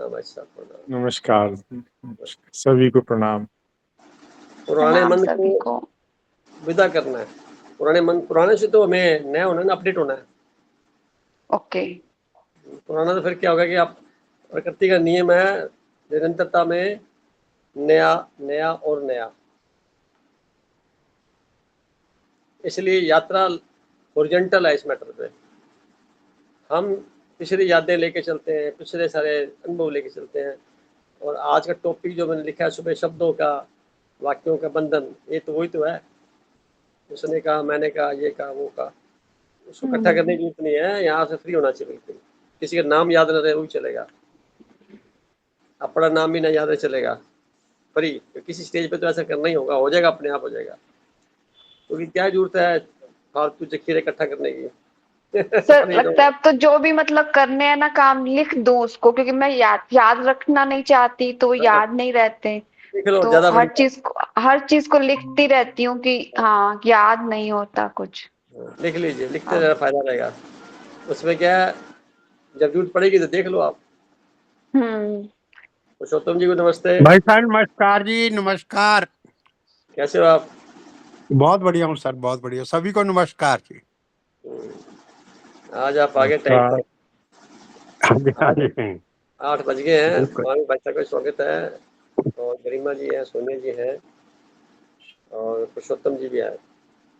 भाई साहब, प्रणाम। नमस्कार। सभी को प्रणाम। पुराने प्रणाम मन सभी को को। विदा करना है। पुराने से तो हमें नया होना है ना, अपडेट होना है। ओके। पुराना तो फिर क्या होगा कि आप, प्रकृति का नियम है निरंतरता में नया नया और नया। इसलिए यात्रा हॉरिजॉन्टल है इस मैटर पे। हम पिछली यादें लेके चलते हैं, पिछले सारे अनुभव लेके चलते हैं। और आज का टॉपिक जो मैंने लिखा है सुबह, शब्दों का, वाक्यों का बंधन, ये तो वही तो है। उसने कहा, मैंने कहा, ये कहा, वो कहा, उसको इकट्ठा करने की जरूरत नहीं है। यहाँ से फ्री होना चाहिए बिल्कुल। किसी का नाम याद न रहे वो भी चलेगा, अपना नाम भी ना याद रहे चलेगा, फ्री। तो किसी स्टेज पे तो ऐसा करना ही होगा, हो जाएगा, अपने आप हो जाएगा। क्योंकि क्या जरूरत है फालतू जखीरे इकट्ठा करने की। सर फ्री लगता है रहो। अब तो जो भी मतलब करने हैं ना काम, लिख दूं उसको, क्योंकि मैं याद रखना नहीं चाहती तो वो हाँ, याद नहीं रहते। लिख लो, तो ज्यादा बढ़िया। हर चीज को लिखती रहती हूँ कि हाँ याद नहीं होता कुछ। लिख लीजिए, लिखते अब ज़्यादा फायदा रहेगा। उसमें क्या है, जब जरूरत पड़ेगी तो देख लो आप। हम्म। पुरुषोत्तम जी को नमस्ते। भाई साहब नमस्कार जी, नमस्कार। कैसे हो आप? बहुत बढ़िया हूँ सर, बहुत बढ़िया। सभी को नमस्कार जी। आज आप आगे टाइम नमस्कार। पर। हाँ जी, हाँ आज जी। 8 बज गए हैं। बिल्कुल। हमारे बच्चा का स्वागत है। और गरिमा जी हैं, सोनिया जी हैं, और पुरुषोत्तम जी भी आए।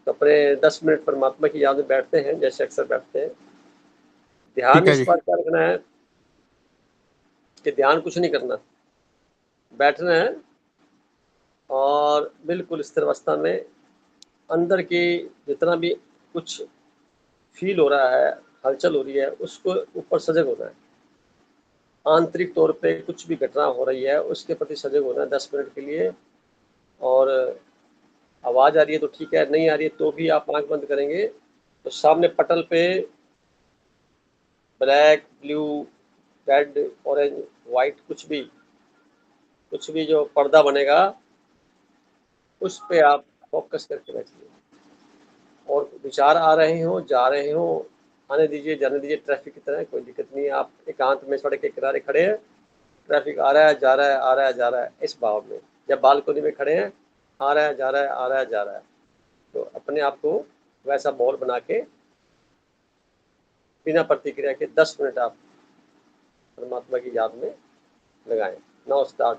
तो अपने 10 मिनट परमात्मा की याद में बैठते हैं, जैसे अक्सर बैठते हैं। ध्यान ठीक है इस जी। बात का रखना है कि ध्यान कुछ नहीं करना, बैठना है और बिल्कुल स्थिर अवस्था में अंदर की जितना भी कुछ फील हो रहा है, हलचल हो रही है, उसको ऊपर सजग होना है। आंतरिक तौर पे कुछ भी घटना हो रही है उसके प्रति सजग होना है 10 मिनट के लिए। और आवाज़ आ रही है तो ठीक है, नहीं आ रही है तो भी आप आंख बंद करेंगे तो सामने पटल पे black, blue, red, orange, white, कुछ भी जो पर्दा बनेगा उस पे आप फोकस करके बैठिए। और विचार आ रहे हो, जा रहे हो, आने दीजिए, जाने दीजिए, ट्रैफिक की तरह, कोई दिक्कत नहीं है। आप एकांत में सड़क के किनारे खड़े हैं, ट्रैफिक आ रहा है, जा रहा है, आ रहा है, जा रहा है, इस भाव में। जब बालकनी में खड़े हैं, आ रहा है, जा रहा है, आ रहा है, जा रहा है, तो अपने आप को वैसा माहौल बना के बिना प्रतिक्रिया के 10 मिनट आप परमात्मा की याद में लगाएं। Now start.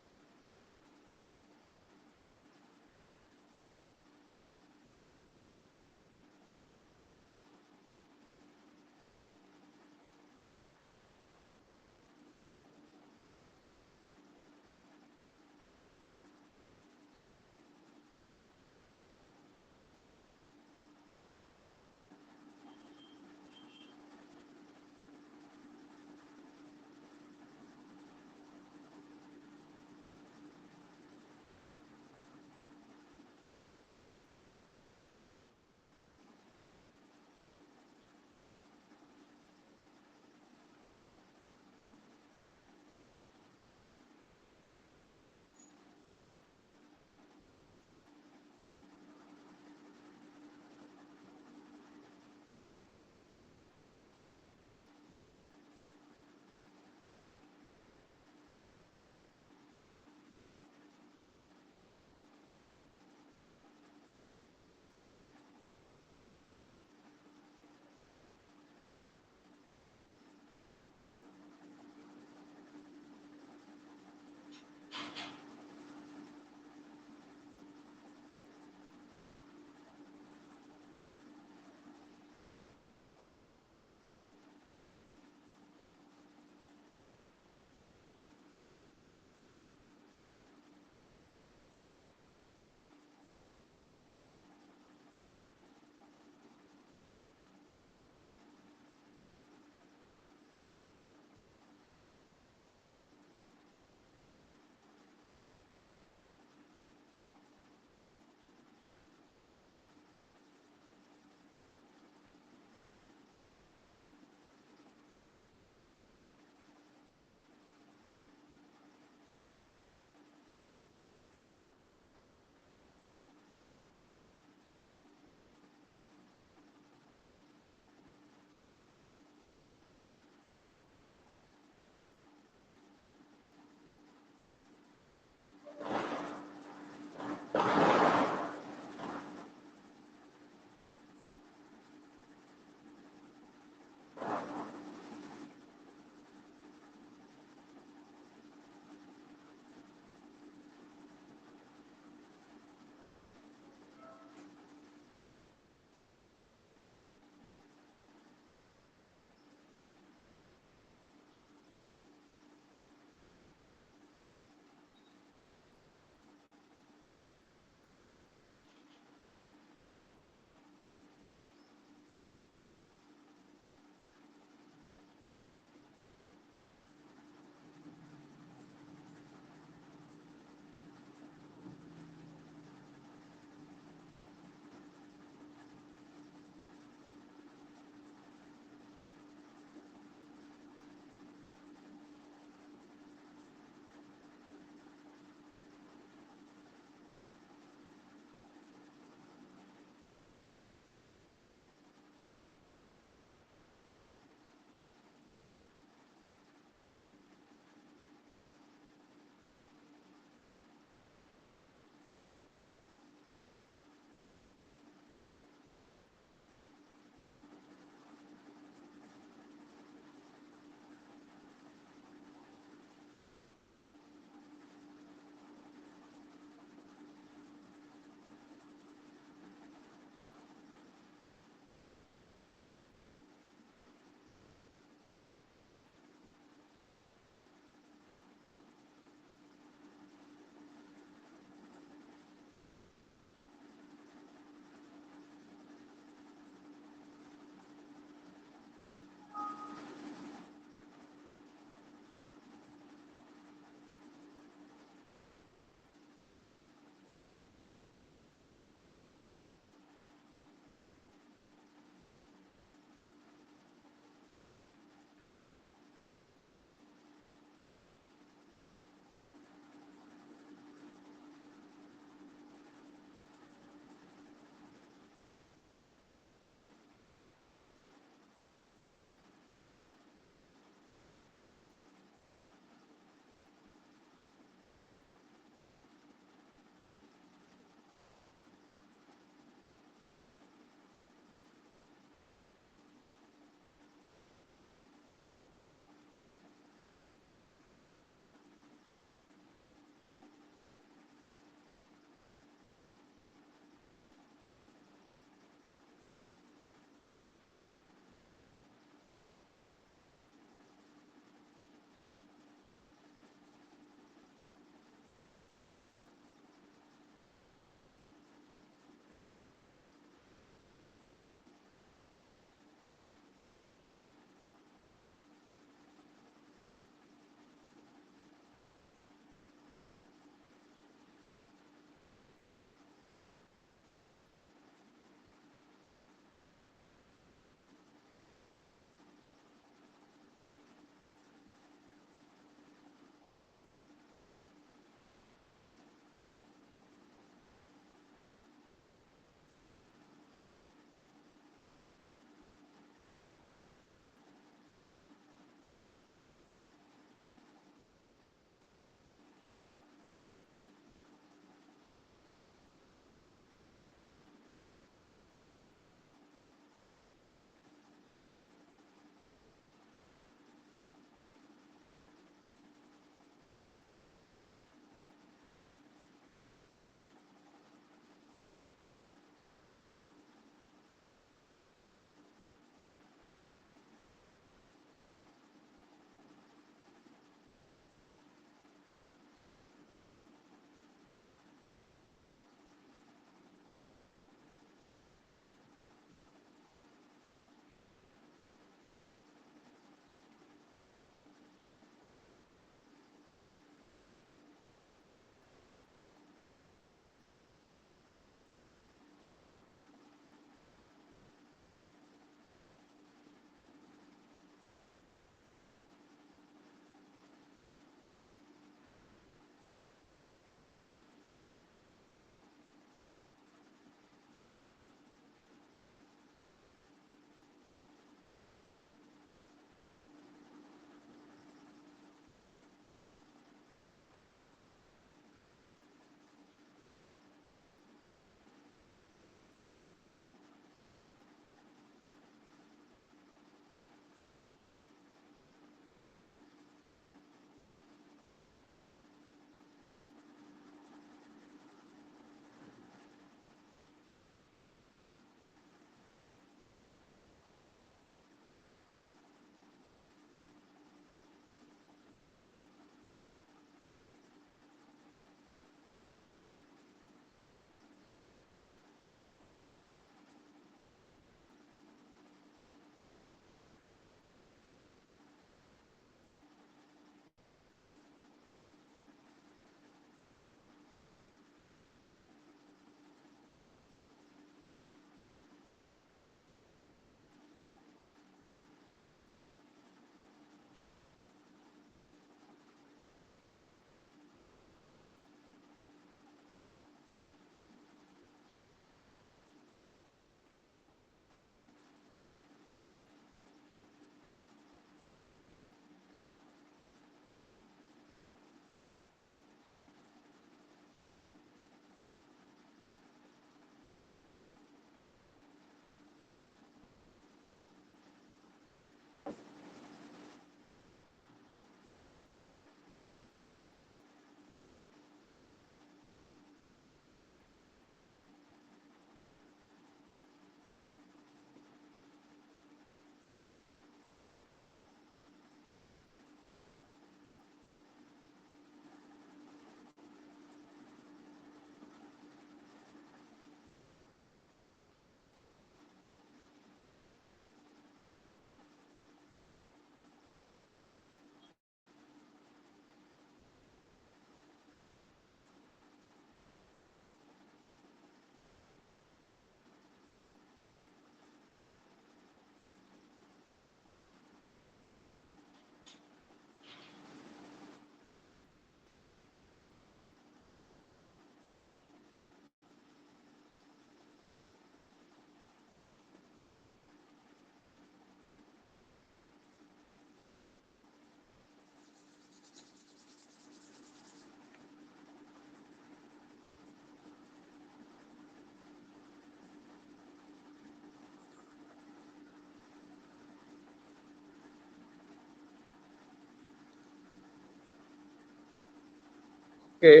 के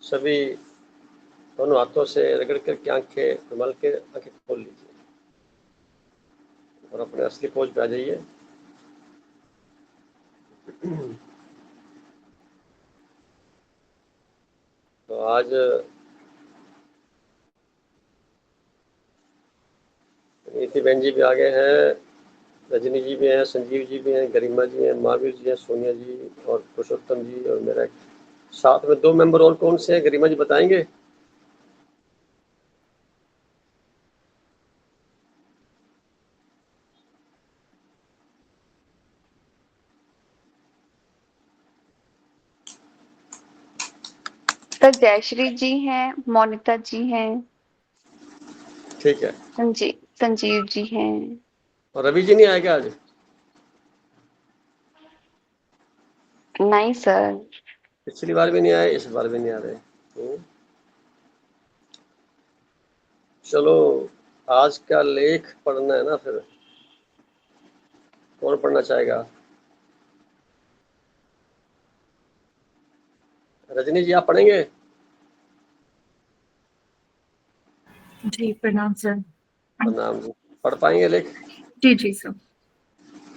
सभी दोनों हाथों से रगड़ करके आंखें संभाल के आंखें खोल लीजिए और अपने असली पोज पे आ जाइए। तो आज नीति बहन जी भी आ गए हैं, रजनी जी भी हैं, संजीव जी भी हैं, गरिमा जी हैं, महावीर जी हैं, सोनिया जी और पुरुषोत्तम जी और मेरा साथ में 2 मेंबर और कौन से हैं, गरिमा जी बताएंगे? सर जयश्री जी हैं, मोनिता जी हैं, ठीक है। संजीव जी हैं। और रवि जी नहीं आए क्या आज? नहीं सर। पिछली बार भी नहीं आए, इस बार भी नहीं आ रहे। चलो आज का लेख पढ़ना है ना, फिर कौन पढ़ना चाहेगा? रजनी जी आप पढ़ेंगे? जी प्रणाम सर। प्रणाम जी। पढ़ पाएंगे लेख? जी जी सर।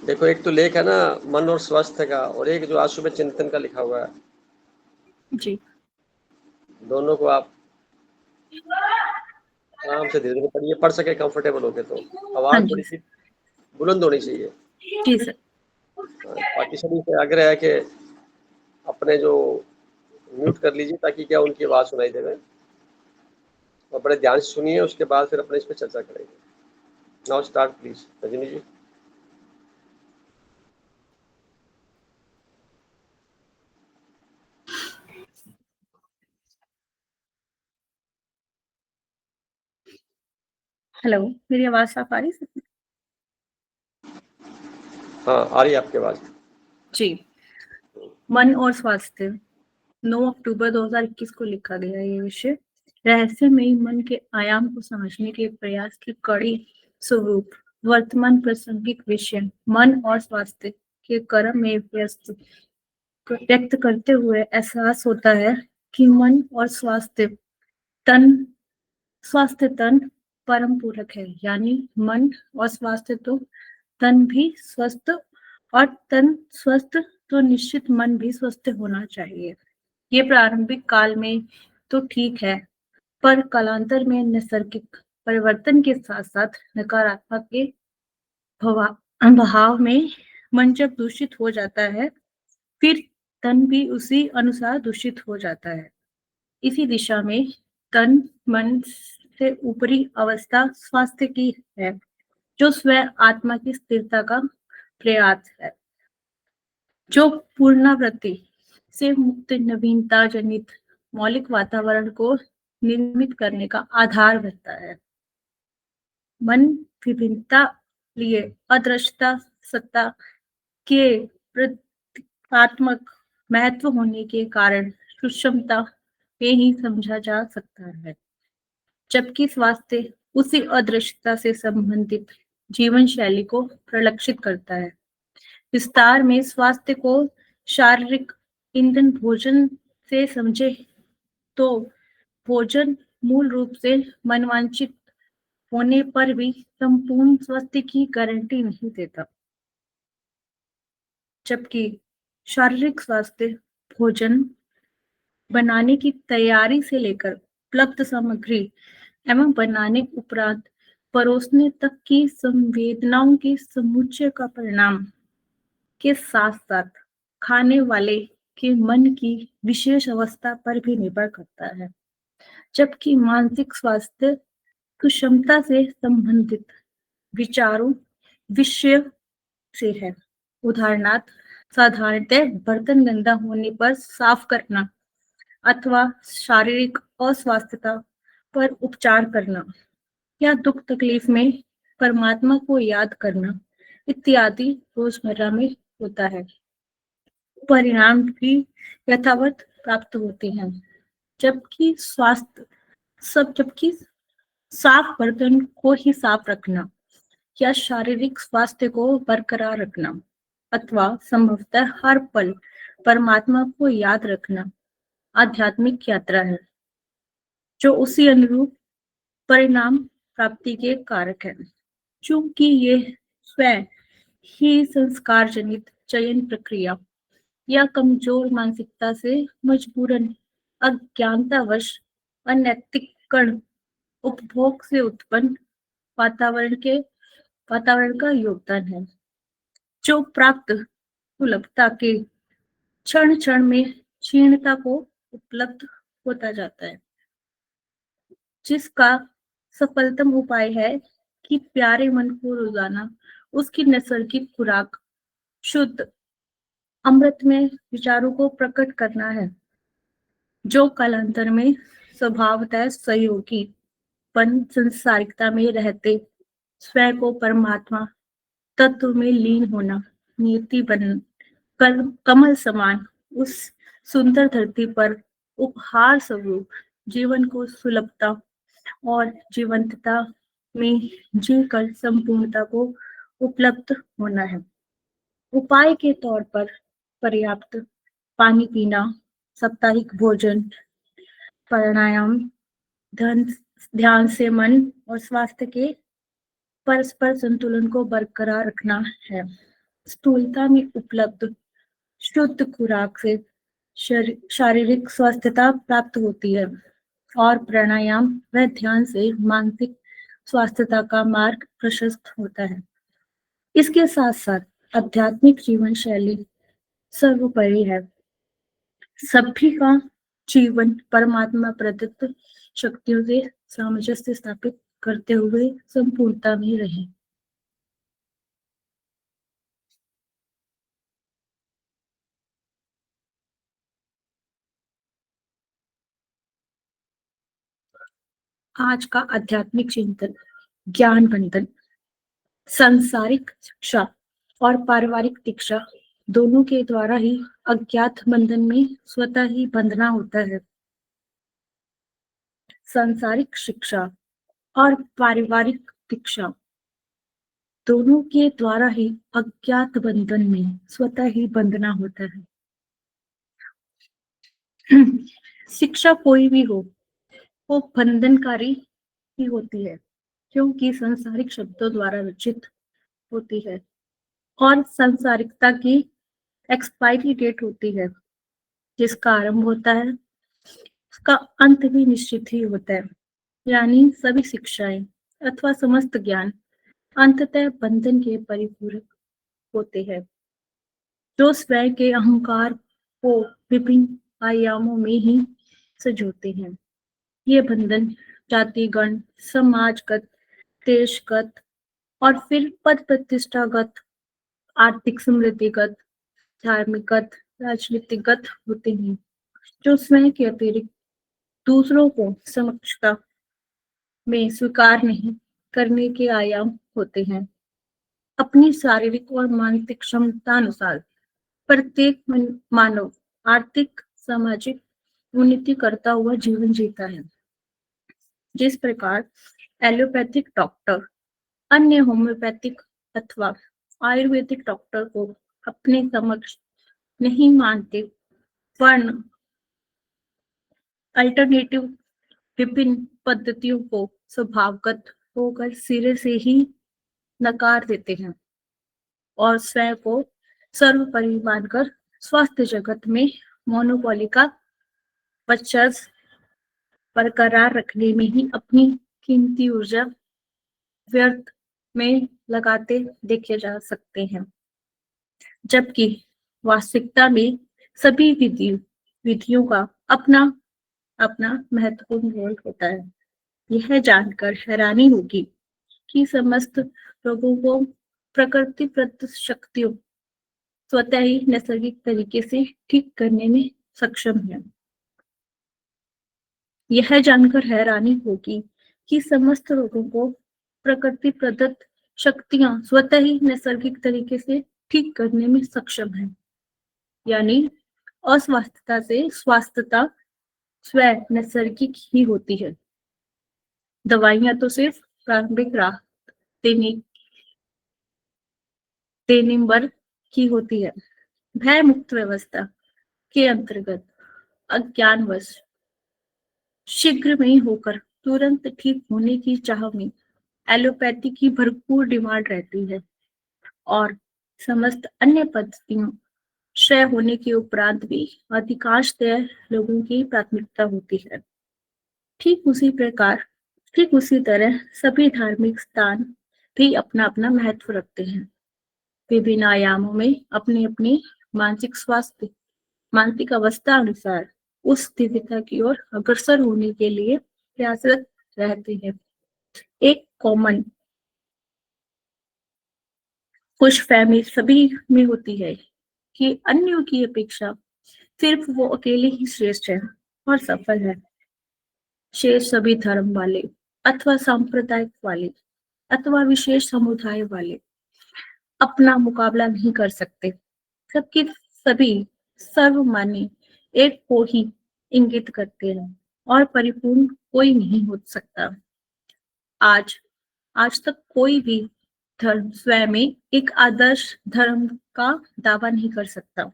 देखो एक तो लेख है ना मन और स्वास्थ्य का, और एक जो आज सुबह चिंतन का लिखा हुआ है, जी दोनों को आप आराम से धीरे धीरे पढ़िए, पढ़ सके कंफर्टेबल होके। तो हाँ आवाज जी थोड़ी सी बुलंद होनी चाहिए। जी सर। बाकी सभी से आग्रह है कि अपने जो म्यूट कर लीजिए ताकि क्या उनकी आवाज सुनाई देवे, और बड़े ध्यान से सुनिए, उसके बाद फिर अपने इस पर चर्चा करेंगे। Now start please Rajni ji. Hello, मेरी आवाज साफ आ रही है? हाँ आ रही है आपकी आवाज। जी। मन और स्वास्थ्य 9 अक्टूबर 2021 को लिखा गया ये विषय। रहस्यमयी मन के आयाम को समझने के प्रयास की कड़ी स्वरूप वर्तमान प्रासंगिक विषय मन और स्वास्थ्य के क्रम में व्यक्त करते हुए एहसास होता है कि मन और स्वास्थ्य तन परम पूरक है। यानी मन और स्वास्थ्य तो तन भी स्वस्थ, और तन स्वस्थ तो निश्चित मन भी स्वस्थ होना चाहिए। ये प्रारंभिक काल में तो ठीक है, पर कालांतर में नैसर्गिक परिवर्तन के साथ साथ नकारात्मक के भाव में मन जब दूषित हो जाता है, फिर तन भी उसी अनुसार दूषित हो जाता है। इसी दिशा में तन मन से ऊपरी अवस्था स्वास्थ्य की है, जो स्वयं आत्मा की स्थिरता का प्रयास है, जो पुनरावृत्ति से मुक्त नवीनता जनित मौलिक वातावरण को निर्मित करने का आधार बनता है। मन विभिन्नता लिए अदृश्यता सत्ता के प्रतीकात्मक महत्व होने के कारण सूक्ष्मता में ही समझा जा सकता है, जबकि स्वास्थ्य उसी अदृश्यता से संबंधित जीवन शैली को प्रलक्षित करता है। विस्तार में स्वास्थ्य को शारीरिक ईंधन भोजन से समझे तो भोजन मूल रूप से मनवांछित होने पर भी संपूर्ण स्वास्थ्य की गारंटी नहीं देता, जबकि शारीरिक स्वास्थ्य भोजन बनाने की तैयारी से लेकर उपलब्ध सामग्री एवं बनाने उपरांत परोसने तक की संवेदनाओं के समुच्चय का परिणाम के साथ साथ खाने वाले के मन की विशेष अवस्था पर भी निर्भर करता है, जबकि मानसिक स्वास्थ्य क्षमता से संबंधित विचारों विषय से है। उदाहरणार्थ साधारणतः बर्तन गंदा होने पर साफ करना अथवा शारीरिक अस्वस्थता पर उपचार करना या दुख तकलीफ में परमात्मा को याद करना इत्यादि रोजमर्रा में होता है। परिणाम भी यथावत प्राप्त होते हैं, जबकि जबकि साफ बर्तन को ही साफ रखना या शारीरिक स्वास्थ्य को बरकरार रखना अथवा संभवतः हर पल परमात्मा को याद रखना आध्यात्मिक यात्रा है जो उसी अनुरूप परिणाम प्राप्ति के कारक है। चूंकि ये स्वयं ही संस्कार जनित चयन प्रक्रिया या कमजोर मानसिकता से मजबूरन अज्ञानतावश अनैतिक कण उपभोग से उत्पन्न वातावरण का योगदान है जो प्राप्त सुलभता के क्षण क्षण में क्षीणता को उपलब्ध होता जाता है, जिसका सफलतम उपाय है कि प्यारे मन को रोजाना उसकी नैसर्गिक खुराक शुद्ध अमृत में विचारों को प्रकट करना है, जो कालांतर में स्वभावतः सहयोगी पन संसारिकता में रहते स्वयं को परमात्मा तत्व में लीन होना नियति बन कमल समान उस सुंदर धरती पर उपहार स्वरूप जीवन को सुलभता और जीवंतता में जीकर संपूर्णता को उपलब्ध होना है। उपाय के तौर पर पर्याप्त पानी पीना, साप्ताहिक भोजन, प्राणायाम, ध्यान से मन और स्वास्थ्य के परस्पर संतुलन को बरकरार रखना है। स्थूलता में उपलब्ध शुद्ध खुराक से शारीरिक स्वस्थता प्राप्त होती है और प्राणायाम व ध्यान से मानसिक स्वास्थ्यता का मार्ग प्रशस्त होता है। इसके साथ साथ आध्यात्मिक जीवन शैली सर्वोपरि है। सभी का जीवन परमात्मा प्रदत्त शक्तियों से सामंजस्य स्थापित करते हुए संपूर्णता में रहे। आज का आध्यात्मिक चिंतन ज्ञान बंधन। सांसारिक शिक्षा और पारिवारिक दीक्षा दोनों के द्वारा ही अज्ञात बंधन में स्वतः ही बंधना होता है। सांसारिक शिक्षा और पारिवारिक दीक्षा दोनों के द्वारा ही अज्ञात बंधन में स्वतः ही बंधना होता है। शिक्षा कोई भी हो वो बंधनकारी ही होती है, क्योंकि सांसारिक शब्दों द्वारा रचित होती है और सांसारिकता की एक्सपायरी डेट होती है। जिसका आरंभ होता है उसका अंत भी निश्चित ही होता है। यानी सभी शिक्षाएं अथवा समस्त ज्ञान अंततः बंधन के परिपूरक होते हैं, जो स्वयं के अहंकार को विभिन्न आयामों में ही सजोते हैं। ये बंधन जातिगण, समाजगत, देशगत और फिर पद प्रतिष्ठागत, आर्थिक समृद्धिगत, धार्मिकगत, राजनीतिगत होते हैं, जो स्वयं के अतिरिक्त दूसरों को समक्षता में स्वीकार नहीं करने के आयाम होते हैं। अपनी शारीरिक और मानसिक क्षमता अनुसार प्रत्येक मानव आर्थिक सामाजिक उन्नति करता हुआ जीवन जीता है। जिस प्रकार एलोपैथिक डॉक्टर अन्य होम्योपैथिक अथवा आयुर्वेदिक डॉक्टर को अपने समक्ष नहीं मानते, वर्ण अल्टरनेटिव विभिन्न पद्धतियों को स्वभावगत होकर सिरे से ही नकार देते हैं और स्वयं को सर्वोपरि मानकर स्वास्थ्य जगत में मोनोपोली का वर्चस्व बरकरार रखने में ही अपनी कीमती ऊर्जा व्यर्थ में लगाते देखे जा सकते हैं, जबकि वास्तविकता में सभी विधियों का अपना अपना महत्वपूर्ण रोल होता है। यह जानकर हैरानी होगी कि समस्त लोगों को प्रकृति प्रदत्त शक्तियों स्वतः ही नैसर्गिक तरीके से ठीक करने में सक्षम है। यह जानकर हैरानी होगी कि समस्त रोगों को प्रकृति प्रदत्त शक्तियां स्वतः ही नैसर्गिक तरीके से ठीक करने में सक्षम है। यानी अस्वस्थता से स्वास्थ्यता स्वयं नैसर्गिक ही होती है। दवाइयां तो सिर्फ प्रारंभिक राहत देने भर की होती है। भय मुक्त व्यवस्था के अंतर्गत अज्ञानवश शीघ्र में ही होकर तुरंत ठीक होने की चाह में एलोपैथी की भरपूर डिमांड रहती है और समस्त अन्य पद्धतियों क्षय होने के उपरांत भी अधिकांशतः लोगों की प्राथमिकता होती है। ठीक उसी तरह सभी धार्मिक स्थान भी अपना अपना महत्व रखते हैं। विभिन्न आयामों में अपने अपने मानसिक स्वास्थ्य, मानसिक अवस्था अनुसार उस दिव्यता की ओर अग्रसर होने के लिए प्रयासरत रहते हैं। एक कॉमन खुशफहमी सभी में होती है कि अन्यों की अपेक्षा सिर्फ वो अकेले ही श्रेष्ठ है और सफल है। शेष सभी धर्म वाले अथवा सांप्रदायिक वाले अथवा विशेष समुदाय वाले अपना मुकाबला नहीं कर सकते, जबकि सभी सर्वमान्य एक को ही इंगित करते हैं और परिपूर्ण कोई नहीं हो सकता। आज तक कोई भी धर्म स्वयं में एक आदर्श धर्म का दावा नहीं कर सकता।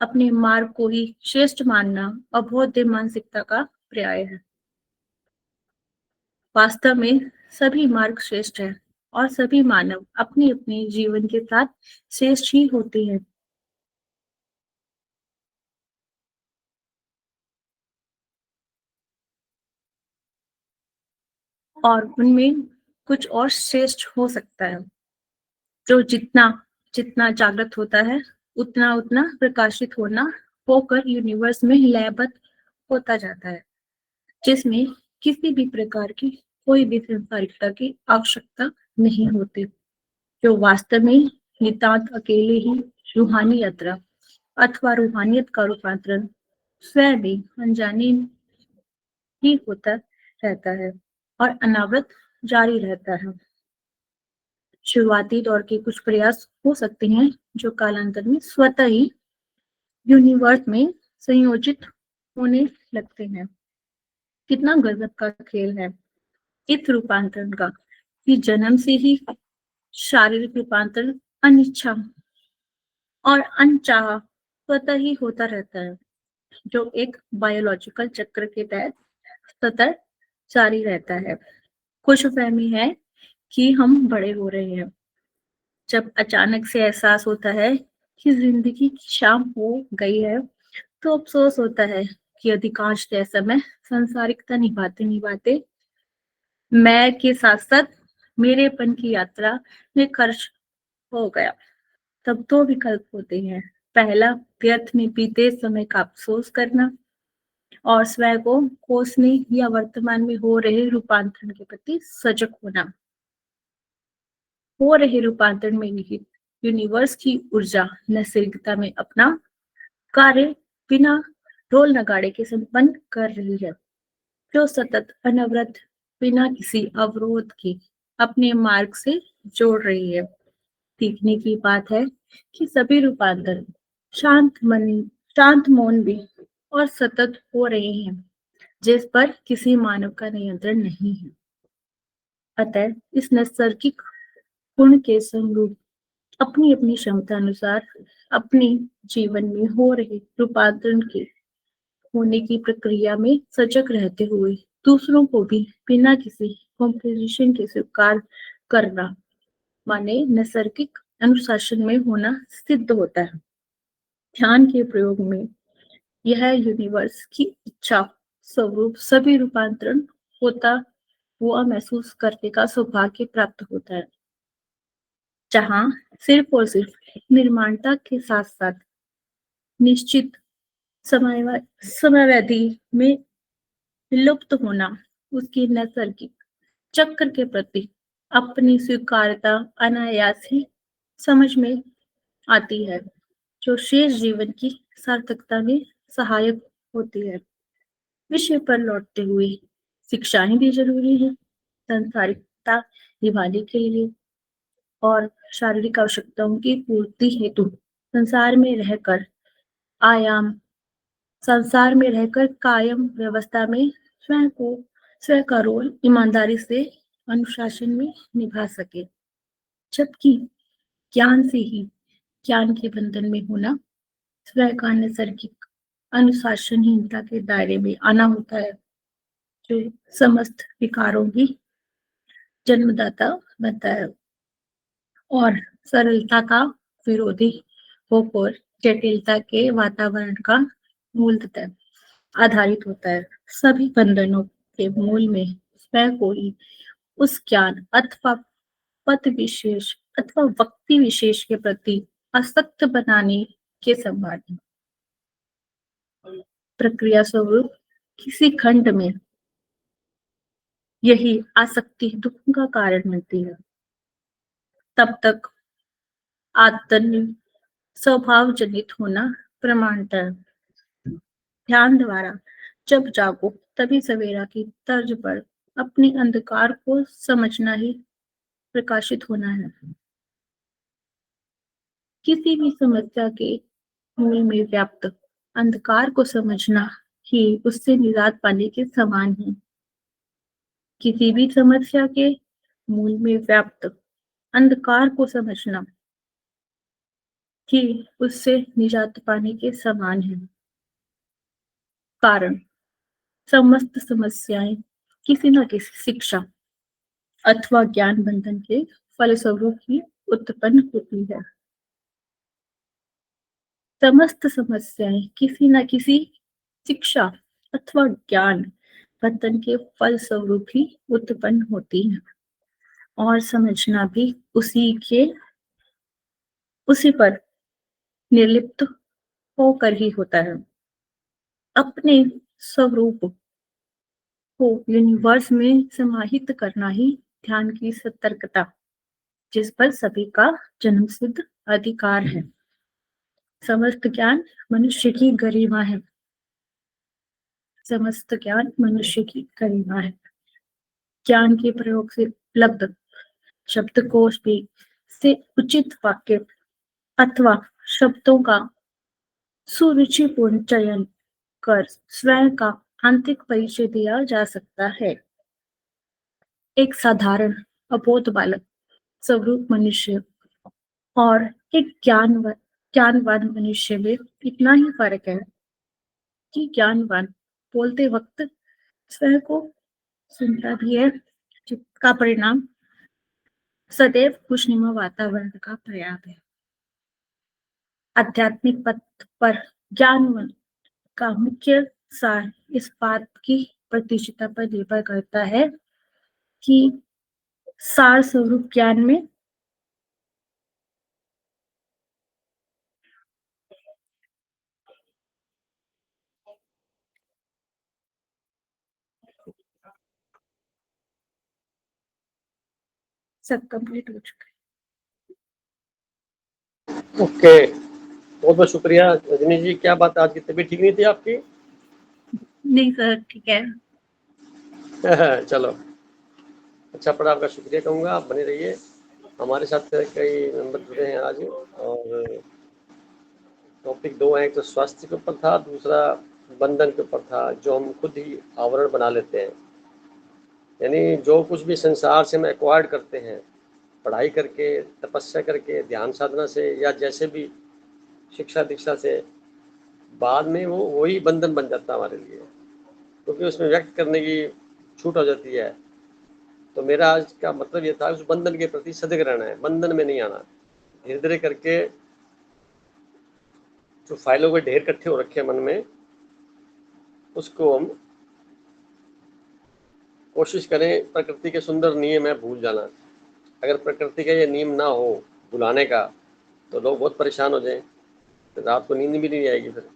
अपने मार्ग को ही श्रेष्ठ मानना अबोध्य मानसिकता का पर्याय है। वास्तव में सभी मार्ग श्रेष्ठ है और सभी मानव अपने अपने जीवन के साथ श्रेष्ठ ही होते हैं। और उनमें कुछ और श्रेष्ठ हो सकता है, जो जितना जितना जागृत होता है उतना उतना प्रकाशित होकर यूनिवर्स में लयबद्ध होता जाता है, जिसमें किसी भी प्रकार की कोई भी संसारिकता की आवश्यकता नहीं होती, जो वास्तव में नितांत अकेले ही रूहानी यात्रा अथवा रूहानियत का रूपांतरण स्वयं भी अनजाने ही होता रहता है और अनावृत जारी रहता है। शुरुआती दौर के कुछ प्रयास हो सकते हैं जो कालांतर में स्वतः ही यूनिवर्स में संयोजित होने लगते हैं। कितना गजब का खेल है इस रूपांतरण का कि जन्म से ही शारीरिक रूपांतरण अनिच्छा और अनचाहा स्वतः ही होता रहता है, जो एक बायोलॉजिकल चक्र के तहत सतत जारी रहता है। खुशफहमी है कि हम बड़े हो रहे हैं। जब अचानक से एहसास होता है कि जिंदगी की शाम हो गई है, तो अफसोस होता है कि अधिकांश समय सांसारिकता निभाते निभाते मैं के साथ साथ मेरेपन की यात्रा में खर्च हो गया। तब दो विकल्प होते हैं। पहला, व्यर्थ में बीते समय का अफसोस करना और स्वयं को कोसने या वर्तमान में हो रहे रूपांतरण के प्रति सजग होना। हो रहे रूपांतरण में निहित यूनिवर्स की ऊर्जा नैसर्गिकता में अपना कार्य बिना ढोल नगाड़े के संपन्न कर रही है, जो सतत अनवरत बिना किसी अवरोध के अपने मार्ग से जोड़ रही है। सीखने की बात है कि सभी रूपांतरण शांत मौन भी और सतत हो रहे हैं, जिस पर किसी मानव का नियंत्रण नहीं है। अतः इस नैसर्गिक गुण के समरूप अपनी अपनी क्षमता अनुसार अपने जीवन में हो रहे रूपांतरण के होने की प्रक्रिया में सजग रहते हुए दूसरों को भी बिना किसी कॉम्पोजिशन के स्वीकार करना माने नैसर्गिक अनुशासन में होना सिद्ध होता है। ध्यान के प्रयोग में यह यूनिवर्स की इच्छा स्वरूप सभी रूपांतरण होता हुआ महसूस करने का सौभाग्य प्राप्त होता है, जहां सिर्फ और सिर्फ निर्माणता के साथ साथ निश्चित समयावधि में विलुप्त होना उसकी नैसर्गिक चक्र के प्रति अपनी स्वीकार्यता अनायास ही समझ में आती है, जो शेष जीवन की सार्थकता में सहायक होती है। विषय पर लौटते हुए शिक्षाएं भी जरूरी है संसारिकता निभाने के लिए और शारीरिक आवश्यकताओं की पूर्ति हेतु संसार में रहकर कायम व्यवस्था में स्वयं का रोल ईमानदारी से अनुशासन में निभा सके, जबकि ज्ञान से ही ज्ञान के बंधन में होना स्वयं का नैसर्गिक अनुशासनहीनता के दायरे में आना होता है, जो समस्त विकारों की जन्मदाता बनता है और सरलता का विरोधी होकर जटिलता के वातावरण का मूलतः आधारित होता है। सभी बंधनों के मूल में स्वयं को ही उस ज्ञान अथवा पद विशेष अथवा व्यक्ति विशेष के प्रति आसक्त बनाने के समान है। प्रक्रिया स्वरूप किसी खंड में यही आसक्ति दुख का कारण बनती है। तब तक आत्म स्वभाव जनित होना प्रमाणतः है। ध्यान द्वारा जब जागो तभी सवेरा की तर्ज पर अपने अंधकार को समझना ही प्रकाशित होना है। किसी भी समस्या के मूल में व्याप्त अंधकार को समझना ही उससे निजात पाने के समान है। किसी भी समस्या के मूल में व्याप्त अंधकार को समझना ही उससे निजात पाने के समान है। कारण समस्त समस्याएं किसी न किसी शिक्षा अथवा ज्ञान बंधन के फलस्वरूप ही उत्पन्न होती है। समस्त समस्याएं किसी न किसी शिक्षा अथवा ज्ञान बंधन के फलस्वरूप ही उत्पन्न होती है और समझना भी उसी पर निर्लिप्त होकर ही होता है। अपने स्वरूप को यूनिवर्स में समाहित करना ही ध्यान की सतर्कता, जिस पर सभी का जन्मसिद्ध अधिकार है। समस्त ज्ञान मनुष्य की गरिमा है। समस्त ज्ञान मनुष्य की गरिमा है। ज्ञान के प्रयोग से उपलब्ध शब्दकोश भी से उचित वाक्य अथवा शब्दों का सुरुचिपूर्ण चयन कर स्वयं का आंतरिक परिचय दिया जा सकता है। एक साधारण अबोध बालक स्वरूप मनुष्य और एक ज्ञानवान मनुष्य में इतना ही फर्क है कि ज्ञानवान बोलते वक्त स्वयं को सुनता भी है, जिसका परिणाम सदैव खुशनुमा वातावरण का प्रयास है। आध्यात्मिक पथ पर ज्ञानवान का मुख्य सार इस बात की प्रतिष्ठिता पर निर्भर करता है कि सार स्वरूप ज्ञान में सब कंप्लीट हो चुका ओके, बहुत बहुत शुक्रिया रजनी जी। क्या बात, आज की तबीयत ठीक नहीं थी आपकी? है। नहीं सर, ठीक है। चलो, अच्छा पड़ा, आपका शुक्रिया कहूँगा। आप बने रहिए। हमारे साथ कई मेंबर जुड़े हैं आज, और टॉपिक दो हैं। एक तो स्वास्थ्य के ऊपर था, दूसरा बंधन के ऊपर था, जो हम खुद ही आवरण बना लेते हैं। यानी जो कुछ भी संसार से हम एक्वायर्ड करते हैं, पढ़ाई करके, तपस्या करके, ध्यान साधना से, या जैसे भी शिक्षा दीक्षा से, बाद में वो वही बंधन बन जाता है हमारे लिए, क्योंकि उसमें व्यक्त करने की छूट हो जाती है। तो मेरा आज का मतलब ये था, उस बंधन के प्रति सजग रहना है, बंधन में नहीं आना। धीरे धीरे करके जो फाइलों के ढेर इकट्ठे हो रखे हैं मन में, उसको हम कोशिश करें प्रकृति के सुंदर नियम है भूल जाना। अगर प्रकृति का ये नियम ना हो भुलाने का, तो लोग बहुत परेशान हो जाएं, तो रात को नींद भी नहीं आएगी फिर।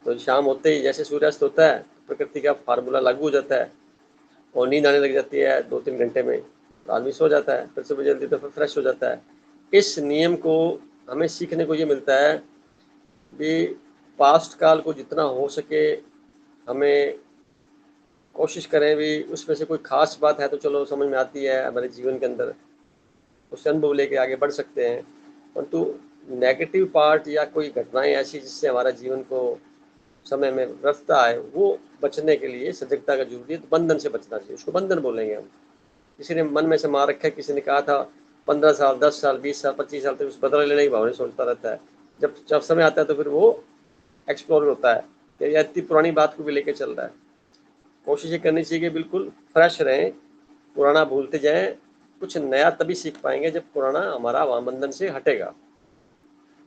तो शाम होते ही जैसे सूर्यास्त होता है, प्रकृति का फार्मूला लागू हो जाता है और नींद आने लग जाती है 2-3 घंटे में, तो आदमी सो जाता है, फिर सुबह जल्दी तो फिर फ्रेश हो जाता है। इस नियम को हमें सीखने को ये मिलता है कि पास्ट काल को जितना हो सके हमें कोशिश करें भी, उसमें से कोई खास बात है तो चलो समझ में आती है हमारे जीवन के अंदर, उससे अनुभव लेके आगे बढ़ सकते हैं। परंतु नेगेटिव पार्ट या कोई घटनाएं ऐसी जिससे हमारा जीवन को समय में व्यर्थता है, वो बचने के लिए सजगता का जरूरी है। तो बंधन से बचना चाहिए, उसको बंधन बोलेंगे हम। किसी ने मन में से मार रखा है, किसी ने कहा था 15 साल 10 साल 20 साल 25 साल तक उस बदला लेने की भावना सोचता रहता है। जब समय आता है तो फिर वो एक्सप्लोर होता है, या इतनी पुरानी बात को भी लेके चल रहा है। कोशिश ये करनी चाहिए कि बिल्कुल फ्रेश रहें, पुराना भूलते जाएं, कुछ नया तभी सीख पाएंगे जब पुराना हमारा वामबंधन से हटेगा।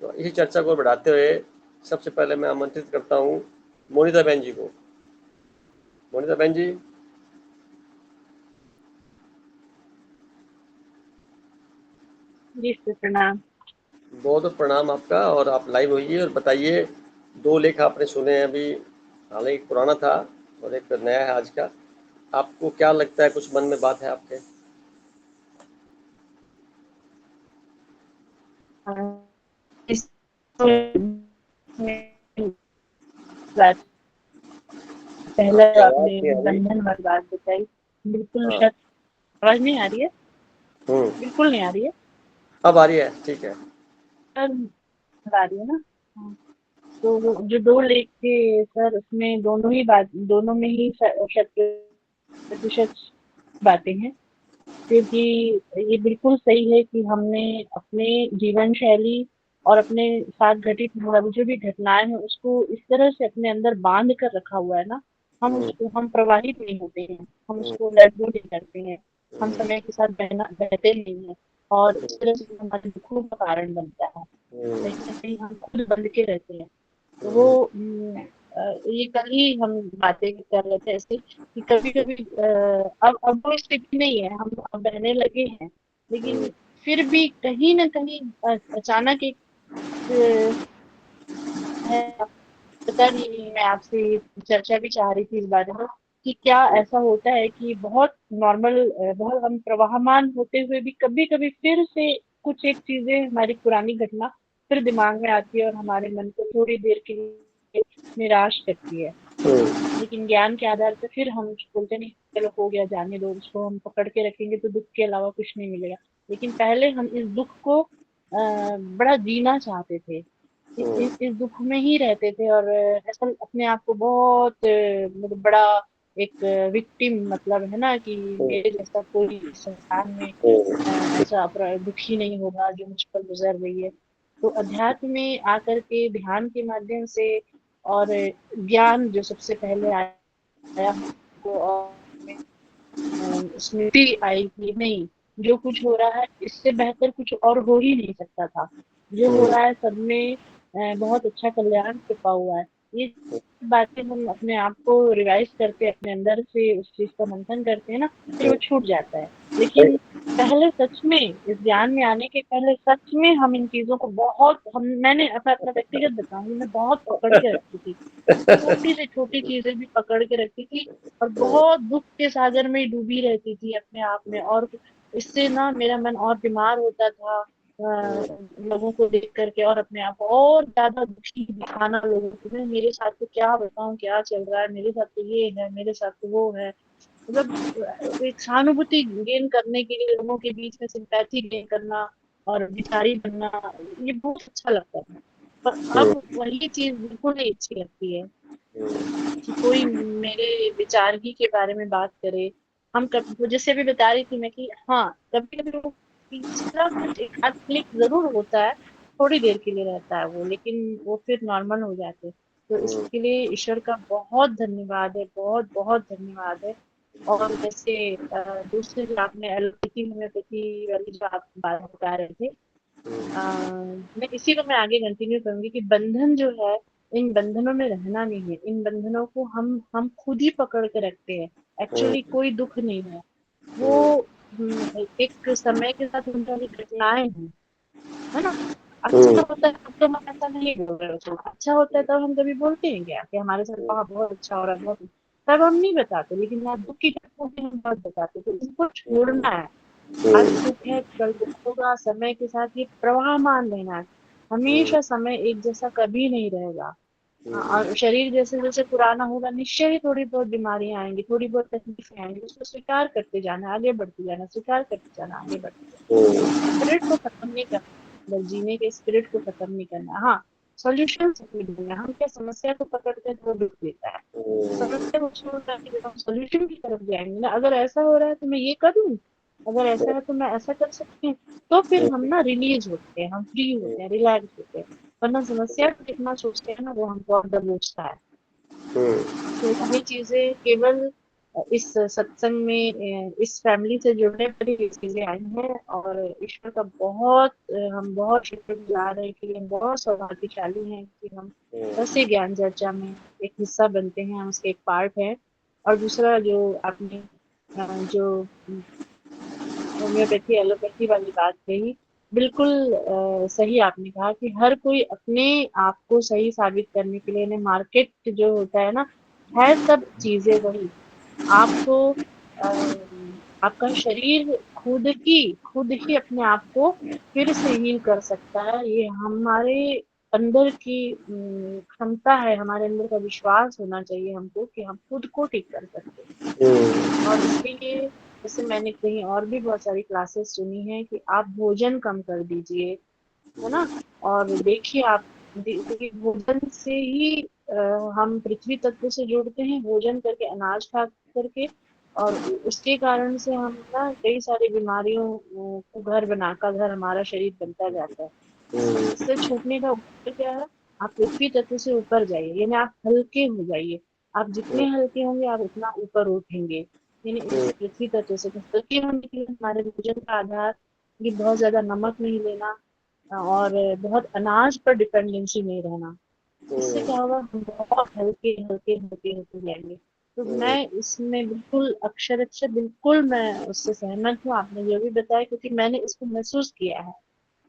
तो इसी चर्चा को बढ़ाते हुए सबसे पहले मैं आमंत्रित करता हूँ मोनिता बहन जी को। मोनिता बहन जी। जी सर, प्रणाम। बहुत प्रणाम आपका। और आप लाइव होइए और बताइए, 2 लेख आपने सुने हैं अभी, हालांकि एक पुराना था और एक नया है आज का। आपको क्या लगता है, कुछ मन में बात है आपके? पहले आपकी आवाज आपने नहीं आ रही। बंधन वाली बात बताई, बिल्कुल हाँ। सच। आवाज नहीं आ रही है? बिल्कुल नहीं आ रही है। अब आ रही है, ठीक है। सर आ रही है ना? हाँ। तो वो जो 2 लेख थे सर, उसमें दोनों में ही शत प्रतिशत बातें हैं, क्योंकि ये बिल्कुल सही है कि हमने अपने जीवन शैली और अपने साथ घटित हुआ जो भी घटनाएं हैं उसको इस तरह से अपने अंदर बांध कर रखा हुआ है ना, हम प्रवाहित नहीं होते हैं, हम उसको लेट गो नहीं करते हैं, हम समय के साथ बहते नहीं हैं, और इस तरह से हमारे दुखों का कारण बनता है। कहीं ना कहीं हम खुद बंध के रहते हैं। तो वो ये कल ही हम बातें कर रहे थे ऐसे कि कभी कभी अब वो स्थिति नहीं है, हम अब बहने लगे हैं, लेकिन फिर भी कहीं ना कहीं अचानक एक है, पता नहीं, मैं आपसे चर्चा भी चाह रही थी इस बारे में कि क्या ऐसा होता है कि बहुत नॉर्मल, बहुत हम प्रवाहमान होते हुए भी कभी कभी फिर से कुछ एक चीजें, हमारी पुरानी घटना फिर दिमाग में आती है और हमारे मन को थोड़ी देर के लिए निराश करती है, लेकिन ज्ञान के आधार पर फिर हम बोलते नहीं, चलो हो गया, जाने दो, उसको हम पकड़ के रखेंगे तो दुख के अलावा कुछ नहीं मिलेगा। लेकिन पहले हम इस दुख को बड़ा जीना चाहते थे, इस दुख में ही रहते थे, और ऐसा अपने आप को बहुत मतलब बड़ा एक विक्टिम, मतलब है ना कि मेरे जैसा कोई इस संसार में ऐसा दुखी नहीं होगा जो मुझ पर गुजर रही है। तो अध्यात्म में आकर के ध्यान के माध्यम से और ज्ञान जो सबसे पहले आया हमको, और हमें स्मृति आई कि नहीं, जो कुछ हो रहा है इससे बेहतर कुछ और हो ही नहीं सकता था, जो हो रहा है सब में बहुत अच्छा कल्याण छिपा हुआ है। ये बातें हम अपने आप को रिवाइज करके अपने अंदर से उस चीज का मंथन करते हैं ना, फिर वो छूट जाता है। लेकिन पहले सच में इस ज्ञान में आने के पहले सच में हम इन चीजों को बहुत, मैंने अपना व्यक्तिगत बताऊंगी, मैं बहुत पकड़ के रखती थी, छोटी से छोटी चीजें भी पकड़ के रखती थी, और बहुत दुख के सागर में डूबी रहती थी अपने आप में, और इससे ना मेरा मन और बीमार होता था लोगों को देख करके, और अपने आप को और ज्यादा दुखी दिखाना लोगों को, मैं मेरे साथ तो क्या बताऊं क्या चल रहा है, मेरे साथ तो ये है, मेरे साथ तो वो है, मतलब एक सहानुभूति गेन करने के लिए लोगों के बीच में सिंपैथी गेन करना और भिखारी बनना, ये बहुत अच्छा लगता था। पर अब वही चीज बिल्कुल नहीं अच्छी लगती है कि कोई मेरे विचारगी के बारे में बात करे। हम कब, जैसे अभी बता रही थी मैं कि हाँ, कभी कभी वो पिछला कुछ एक आध क्लिक जरूर होता है, थोड़ी देर के लिए रहता है वो, लेकिन वो फिर नॉर्मल हो जाते हैं। तो इसके लिए ईश्वर का बहुत धन्यवाद है, बहुत बहुत धन्यवाद है। और जैसे दूसरे जो आपने एलोपैथी होम्योपैथी वाली जो आप बात बता रहे थे, मैं इसी को मैं आगे कंटिन्यू करूंगी कि बंधन जो है, इन बंधनों में रहना नहीं है, इन बंधनों को हम खुद ही पकड़ के रखते हैं। एक्चुअली कोई दुख नहीं है वो, एक समय के साथ होने वाली घटनाएं हैं, है ना। अच्छा होता है तब तो हम ऐसा नहीं बोल रहे होते, अच्छा होता है तब हम कभी बोलते हैं क्या कि हमारे साथ बहुत अच्छा हो रहा है, बहुत, तब हम नहीं बताते, लेकिन यहाँ दुख की घटना भी हम बहुत बताते, तो इसको छोड़ना है। आज सुख है कल दुख होगा, समय के साथ ये प्रवाहमान रहना है, हमेशा समय एक जैसा कभी नहीं रहेगा। और शरीर जैसे जैसे पुराना होगा निश्चय ही थोड़ी बहुत बीमारियां आएंगी, थोड़ी बहुत तकलीफें आएंगी, उसको स्वीकार करते जाना, आगे बढ़ते जाना, स्वीकार करते जाना, आगे बढ़ते जाना, स्पिरिट को खत्म नहीं करना, मतलब जीने के स्पिरिट को खत्म नहीं करना। हाँ, सॉल्यूशन ढूंढना, हम क्या समस्या को पकड़ते हैं तो वो दुख देता है, समस्या को छोड़ करके जब हम सॉल्यूशन की तरफ जाएंगे ना, अगर ऐसा हो रहा है तो मैं ये करूँ, अगर ऐसा है तो मैं ऐसा कर सकती हूँ, तो फिर हम ना रिलीज होते हैं, हम फ्री होते हैं, रिलैक्स होते हैं। वरना समस्या को जितना सोचते हैं ना वो हमको और दबोचता है। तो ये चीजें केवल इस सत्संग में इस फैमिली से जुड़ने पर ही ये चीजें आई हैं, और ईश्वर का बहुत हम बहुत शुक्रगुजार हैं कि हम बहुत सौभाग्यशाली हैं कि हम ऐसे ज्ञान चर्चा में एक हिस्सा बनते हैं, हम उसके एक पार्ट है। और दूसरा जो आपने जो होम्योपैथी एलोपैथी वाली बात कही, बिल्कुल सही आपने कहा कि हर कोई अपने आप को सही साबित करने के लिए मार्केट जो होता है ना, है सब चीजें वही। आपको आपका शरीर खुद ही अपने आप को फिर से हील कर सकता है। ये हमारे अंदर की क्षमता है, हमारे अंदर का विश्वास होना चाहिए हमको कि हम खुद को ठीक कर सकते हैं। और इसके लिए जैसे मैंने कहीं और भी बहुत सारी क्लासेस सुनी है कि आप भोजन कम कर दीजिए, है ना। और देखिए आप देखिए भोजन से ही हम पृथ्वी तत्व से जुड़ते हैं, भोजन करके अनाज खा करके। और उसके कारण से हम ना कई सारी बीमारियों को घर हमारा शरीर बनता जाता है। इससे छूटने का उपाय क्या है? आप पृथ्वी तत्व से ऊपर जाइए, यानी आप हल्के हो जाइए। आप जितने हल्के होंगे आप उतना ऊपर उठेंगे। यानी इस पृथ्वी तत्व से तो हल्के होने के लिए हमारे भोजन का आधार कि बहुत ज्यादा नमक नहीं लेना, और बहुत अनाज पर डिपेंडेंसी नहीं रहना। इससे क्या होगा, हम बहुत हल्के हल्के हल्के होते जाएंगे। तो मैं इसमें बिल्कुल अक्षरशः बिल्कुल मैं उससे सहमत हूँ, आपने जो भी बताया, क्योंकि मैंने इसको महसूस किया है।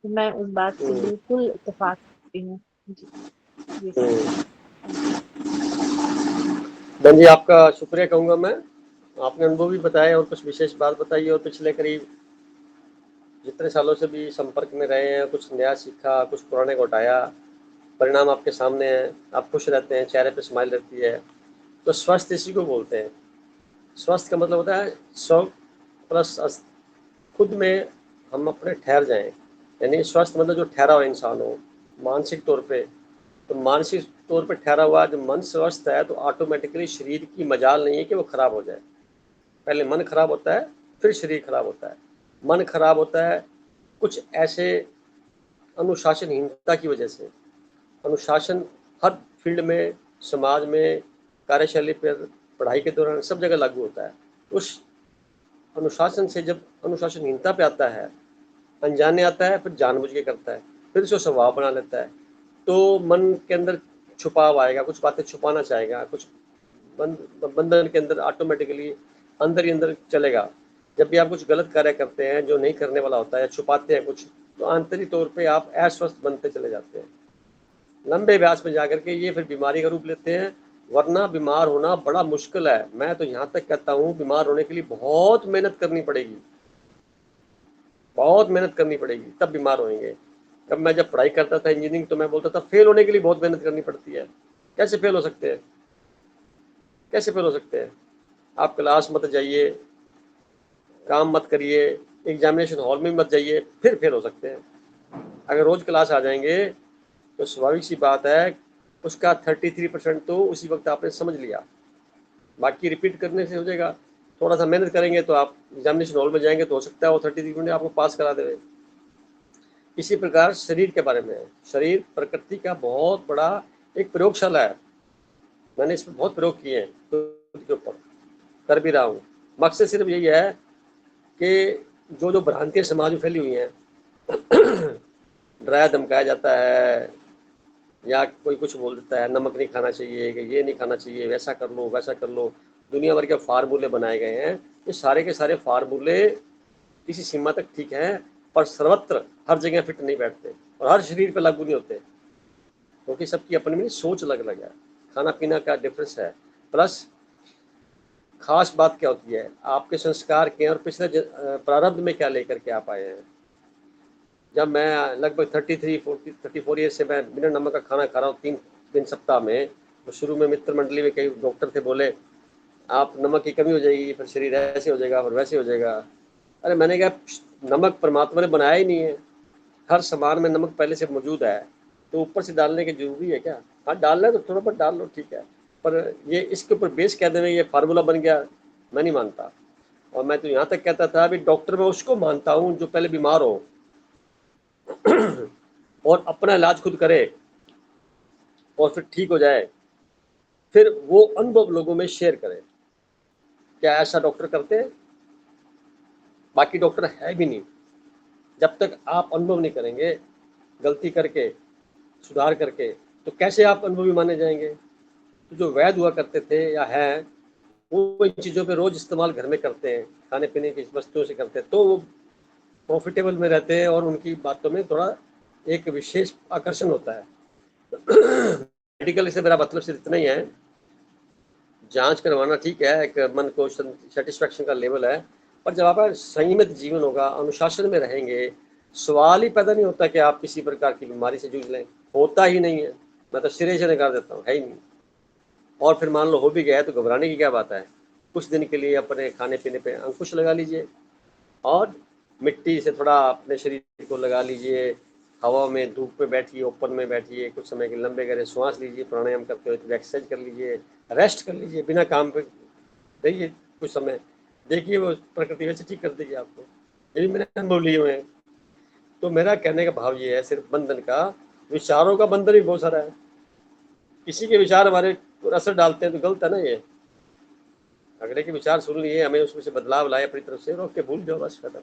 तो मैं उस बात से बिल्कुल इत्तेफाक करती हूँ। जी, जी सर। बहन जी, आपका शुक्रिया कहूँगा मैं। आपने अनुभव भी बताए और कुछ विशेष बात बताई, और पिछले करीब जितने सालों से भी संपर्क में रहे हैं, कुछ नया सीखा, कुछ पुराने को हटाया, परिणाम आपके सामने हैं। आप खुश रहते हैं, चेहरे पे स्माइल रहती है। तो स्वस्थ इसी को बोलते हैं। स्वस्थ का मतलब होता है स्व प्लस अस्त। खुद में हम अपने ठहर जाएं, यानी स्वस्थ मतलब जो ठहरा हुआ इंसान हो मानसिक तौर पे। तो मानसिक तौर पे ठहरा हुआ जब मन स्वस्थ है तो ऑटोमेटिकली शरीर की मजाल नहीं है कि वो खराब हो जाए। पहले मन खराब होता है, फिर शरीर खराब होता है। मन खराब होता है कुछ ऐसे अनुशासनहीनता की वजह से। अनुशासन हर फील्ड में, समाज में, कार्यशैली पर, पढ़ाई के दौरान सब जगह लागू होता है। उस अनुशासन से जब अनुशासनहीनता पे आता है, अनजाने आता है, फिर जानबूझ के करता है, फिर उसको स्वभाव बना लेता है, तो मन के अंदर छुपाव आएगा, कुछ बातें छुपाना चाहेगा, कुछ बंधन के अंदर ऑटोमेटिकली अंदर ही अंदर चलेगा। जब भी आप कुछ गलत कार्य करते हैं जो नहीं करने वाला होता है, या छुपाते हैं कुछ, तो आंतरिक तौर पे आप अस्वस्थ बनते चले जाते हैं। लंबे व्यास में जाकर के ये फिर बीमारी का रूप लेते हैं। वरना बीमार होना बड़ा मुश्किल है। मैं तो यहाँ तक कहता हूँ बीमार होने के लिए बहुत मेहनत करनी पड़ेगी, बहुत मेहनत करनी पड़ेगी, तब बीमार होंगे। कब मैं जब पढ़ाई करता था इंजीनियरिंग, तो मैं बोलता था फेल होने के लिए बहुत मेहनत करनी पड़ती है। कैसे फेल हो सकते हैं? कैसे फेल हो सकते हैं? आप क्लास मत जाइए, काम मत करिए, एग्जामिनेशन हॉल में मत जाइए, फिर फेल हो सकते हैं। अगर रोज क्लास आ जाएंगे तो स्वाभाविक सी बात है उसका 33% तो उसी वक्त आपने समझ लिया, बाकी रिपीट करने से हो जाएगा। थोड़ा सा मेहनत करेंगे तो आप एग्जामिनेशन हॉल में जाएंगे तो हो सकता है वो 33% आपको पास करा दे। इसी प्रकार शरीर के बारे में है। शरीर प्रकृति का बहुत बड़ा एक प्रयोगशाला है। मैंने इस पर बहुत प्रयोग किए हैं खुद के ऊपर, कर भी रहा हूँ। मकसद सिर्फ यही है कि जो जो भ्रांतियाँ समाज में फैली हुई हैं, डराया धमकाया जाता है, या कोई कुछ बोल देता है नमक नहीं खाना चाहिए, कि ये नहीं खाना चाहिए, वैसा कर लो वैसा कर लो, दुनिया भर के फार्मूले बनाए गए हैं। ये सारे के सारे फार्मूले किसी सीमा तक ठीक है, पर सर्वत्र हर जगह फिट नहीं बैठते और हर शरीर पर लागू नहीं होते, क्योंकि सबकी अपनी सोच अलग अलग है, खाना पीना का डिफरेंस है। प्लस खास बात क्या होती है, आपके संस्कार के और पिछले प्रारब्ध में क्या लेकर के आप आए हैं। जब मैं लगभग 34 ईयर से मैं बिना नमक का खाना खा रहा हूँ 3 दिन सप्ताह में, तो शुरू में मित्र मंडली में कई डॉक्टर थे, बोले आप नमक की कमी हो जाएगी, फिर शरीर ऐसे हो जाएगा और वैसे हो जाएगा। अरे मैंने कहा नमक परमात्मा ने बनाया ही नहीं है, हर सामान में नमक पहले से मौजूद है, तो ऊपर से डालने की जरूरी है क्या? हाँ डालना है तो थोड़ा बहुत डाल लो, ठीक है, पर ये इसके ऊपर बेस कह देना ये फार्मूला बन गया, मैं नहीं मानता। और मैं तो यहाँ तक कहता था अभी डॉक्टर में उसको मानता हूँ जो पहले बीमार हो और अपना इलाज खुद करे और फिर ठीक हो जाए। फिर वो अनुभव लोगों में शेयर करें। क्या ऐसा डॉक्टर करते हैं? बाकी डॉक्टर है भी नहीं। जब तक आप अनुभव नहीं करेंगे, गलती करके, सुधार करके, तो कैसे आप अनुभवी माने जाएंगे? तो जो वैद्य हुआ करते थे या हैं, वो इन चीज़ों पे रोज इस्तेमाल घर में करते हैं, खाने पीने की वस्तुओं से करते हैं, तो वो प्रॉफिटेबल में रहते हैं और उनकी बातों में थोड़ा एक विशेष आकर्षण होता है। मेडिकल से मेरा मतलब सिर्फ इतना ही है, जांच करवाना ठीक है, एक मन को सेटिस्फेक्शन का लेवल है, पर जब आपका संयमित जीवन होगा, अनुशासन में रहेंगे, सवाल ही पैदा नहीं होता कि आप किसी प्रकार की बीमारी से जूझ लें। होता ही नहीं है, मैं तो सिरे से नकार देता हूँ, है ही नहीं। और फिर मान लो हो भी गया है तो घबराने की क्या बात है? कुछ दिन के लिए अपने खाने पीने पे अंकुश लगा लीजिए और मिट्टी से थोड़ा अपने शरीर को लगा लीजिए, हवा में, धूप में बैठिए, ओपन में बैठिए, कुछ समय के लंबे गहरे श्वास लीजिए, प्राणायाम करते हुए तो एक्सरसाइज कर लीजिए, रेस्ट कर लीजिए, बिना काम पे रहिए कुछ समय, देखिए वो प्रकृति वैसे ठीक कर देगी आपको। ये भी मैंने अनुभव लिए हुए हैं। तो मेरा कहने का भाव ये है, सिर्फ बंधन का, विचारों का बंधन भी बहुत सारा है। किसी के विचार हमारे असर डालते हैं तो गलत है ना ये। अगले के विचार सुन लिए, हमें उसमें से बदलाव लाए अपनी तरफ से, रोक के भूल जाओ, बस खत्म।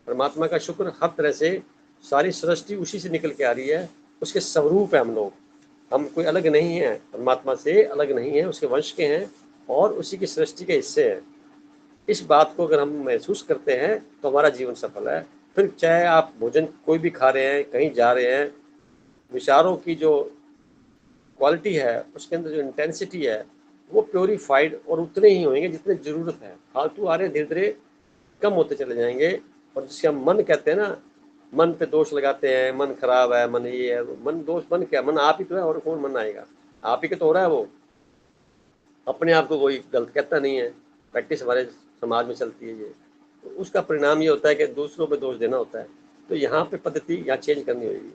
परमात्मा का शुक्र, हर तरह से सारी सृष्टि उसी से निकल के आ रही है, उसके स्वरूप है हम लोग। हम कोई अलग नहीं है, परमात्मा से अलग नहीं है, उसके वंश के हैं और उसी की सृष्टि के हिस्से हैं। इस बात को अगर हम महसूस करते हैं तो हमारा जीवन सफल है। फिर चाहे आप भोजन कोई भी खा रहे हैं, कहीं जा रहे हैं, विचारों की जो क्वालिटी है, उसके अंदर जो इंटेंसिटी है, वो प्योरीफाइड और उतने ही होंगे जितने ज़रूरत है। फालतू आ रहे धीरे धीरे कम होते चले जाएंगे। और जिसके हम मन कहते हैं ना, मन पे दोष लगाते हैं, मन खराब है, मन ये है, मन दोष, मन क्या, मन आप ही तो है, और कौन मन आएगा? आप ही के तो हो रहा है वो, अपने आप को कोई गलत कहता नहीं है। प्रैक्टिस हमारे समाज में चलती है ये, तो उसका परिणाम ये होता है कि दूसरों पे दोष देना होता है। तो यहाँ पे पद्धति यहाँ चेंज करनी होगी।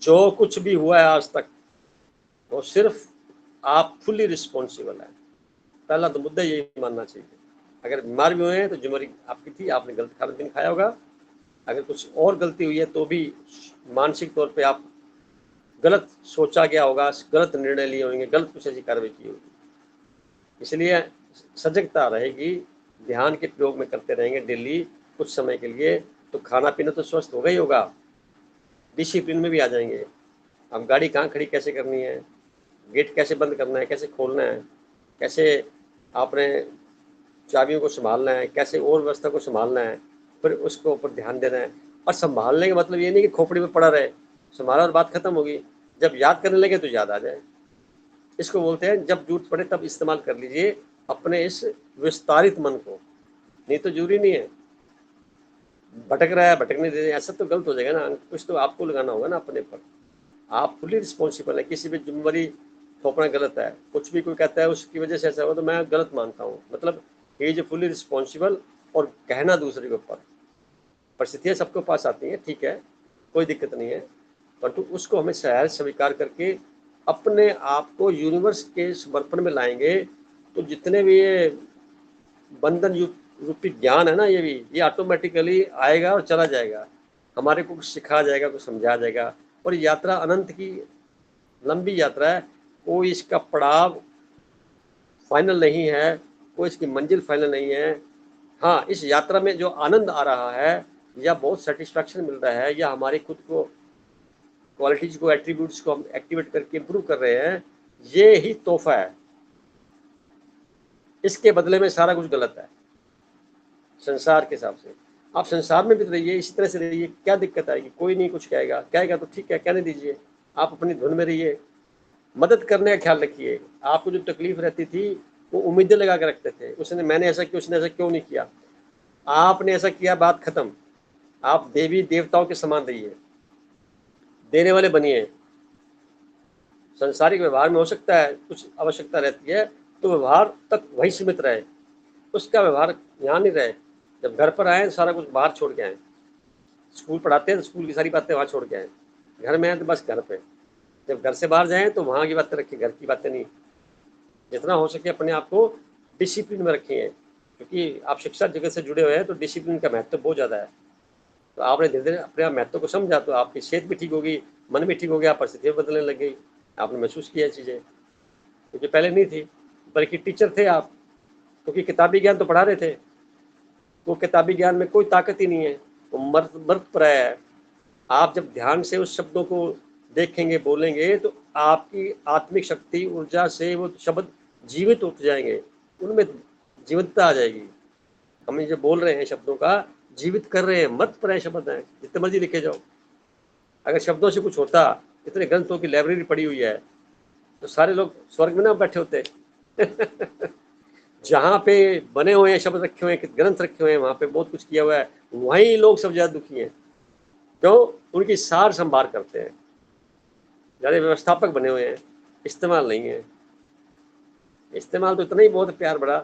जो कुछ भी हुआ है आज तक, वो सिर्फ आप फुल्ली रिस्पॉन्सिबल है। पहला तो मुद्दा यही मानना चाहिए। अगर बीमार भी हुए हैं तो जिम्मेदारी आपकी थी, आपने गलत खाना पीना खाया होगा। अगर कुछ और गलती हुई है तो भी मानसिक तौर पे आप गलत सोचा गया होगा, गलत निर्णय लिए होंगे, गलत कुछ ऐसी कार्रवाई की होगी। इसलिए सजगता रहेगी, ध्यान के प्रयोग में करते रहेंगे डेली कुछ समय के लिए, तो खाना पीना तो स्वस्थ होगा ही होगा, डिसिप्लिन में भी आ जाएंगे। अब गाड़ी कहाँ खड़ी कैसे करनी है, गेट कैसे बंद करना है, कैसे खोलना है, कैसे आपने चाबियों को संभालना है, कैसे और व्यवस्था को संभालना है, फिर उसको ऊपर ध्यान देना है। और संभालने का मतलब ये नहीं कि खोपड़ी में पड़ा रहे, संभाला और बात खत्म होगी। जब याद करने लगे तो याद आ जाए। इसको बोलते हैं जब जरूरत पड़े तब इस्तेमाल कर लीजिए अपने इस विस्तारित मन को, नहीं तो जरूरी नहीं है। भटक रहा है, भटकने दे, ऐसा तो गलत हो जाएगा ना। कुछ तो आपको लगाना होगा ना अपने पर। आप फुली रिस्पॉन्सिबल है, किसी भी जिम्मेदारी थोपना गलत है। कुछ भी कोई कहता है उसकी वजह से ऐसा हुआ तो मैं गलत मानता हूँ, मतलब ये जो फुली रिस्पॉन्सिबल और कहना दूसरे के ऊपर। परिस्थितियाँ सबके पास आती हैं, ठीक है, कोई दिक्कत नहीं है, परंतु उसको हमें सहज स्वीकार करके अपने आप को यूनिवर्स के समर्पण में लाएंगे तो जितने भी ये बंधन रूपी ज्ञान है ना, ये ऑटोमेटिकली आएगा और चला जाएगा। हमारे को कुछ सिखा जाएगा, कुछ समझा जाएगा। और यात्रा अनंत की लंबी यात्रा है, कोई इसका पड़ाव फाइनल नहीं है, कोई इसकी मंजिल फाइनल नहीं है। हाँ, इस यात्रा में जो आनंद आ रहा है या बहुत सेटिस्फैक्शन मिल रहा है या हमारी खुद को क्वालिटीज को, एट्रीब्यूट्स को हम एक्टिवेट करके इम्प्रूव कर रहे हैं, ये ही तोहफा है। इसके बदले में सारा कुछ गलत है संसार के हिसाब से। आप संसार में भी रहिए, इसी तरह से रहिए, क्या दिक्कत आएगी? कोई नहीं कुछ कहेगा तो ठीक है, कहने दीजिए, आप अपनी धुन में रहिए। मदद करने का ख्याल रखिए। आपको जो तकलीफ रहती थी वो उम्मीदें लगा के रखते थे, उसने मैंने ऐसा किया, उसने ऐसा क्यों नहीं किया। आपने ऐसा किया, बात खत्म। आप देवी देवताओं के समान रहिए, देने वाले बनिए। संसारिक व्यवहार में हो सकता है कुछ आवश्यकता रहती है तो व्यवहार तक वही सीमित रहे, उसका व्यवहार यहाँ नहीं रहे। जब घर पर आए सारा कुछ बाहर छोड़ के आए। स्कूल पढ़ाते हैं तो स्कूल की सारी बातें वहाँ छोड़ के आए। घर में आए तो बस घर पे। जब घर से बाहर जाएं तो वहाँ की बातें रखिए, घर की बातें नहीं। जितना हो सके अपने आप को डिसिप्लिन में रखिए, क्योंकि आप शिक्षा जगत से जुड़े हुए हैं तो डिसिप्लिन का महत्व बहुत ज़्यादा है। तो आपने धीरे धीरे अपने आप महत्व को समझा तो आपकी सेहत भी ठीक होगी, मन भी ठीक हो गया, परिस्थितियाँ बदलने लग गई, आपने महसूस किया चीज़ें। क्योंकि पहले नहीं थी, बल्कि टीचर थे आप, क्योंकि किताबी ज्ञान तो पढ़ा रहे थे, वो किताबी ज्ञान में कोई ताकत ही नहीं है, वो मर्त प्राय है। आप जब ध्यान से उस शब्दों को देखेंगे, बोलेंगे, तो आपकी आत्मिक शक्ति, ऊर्जा से वो शब्द जीवित उठ जाएंगे, उनमें जीवंतता आ जाएगी। हम जो बोल रहे हैं शब्दों का जीवित कर रहे हैं, मर्त प्राय शब्द हैं, जितने मर्जी लिखे जाओ। अगर शब्दों से कुछ होता, इतने ग्रंथों की लाइब्रेरी पड़ी हुई है, तो सारे लोग स्वर्ग में ना बैठे होते जहाँ पे बने हुए हैं शब्द रखे हुए हैं, ग्रंथ रखे हुए हैं, वहाँ पे बहुत कुछ किया हुआ है, वहीं लोग सब ज्यादा दुखी हैं। क्यों? उनकी सार संभार करते हैं, ज्यादा व्यवस्थापक बने हुए हैं, इस्तेमाल नहीं है। इस्तेमाल तो इतना ही बहुत प्यार बड़ा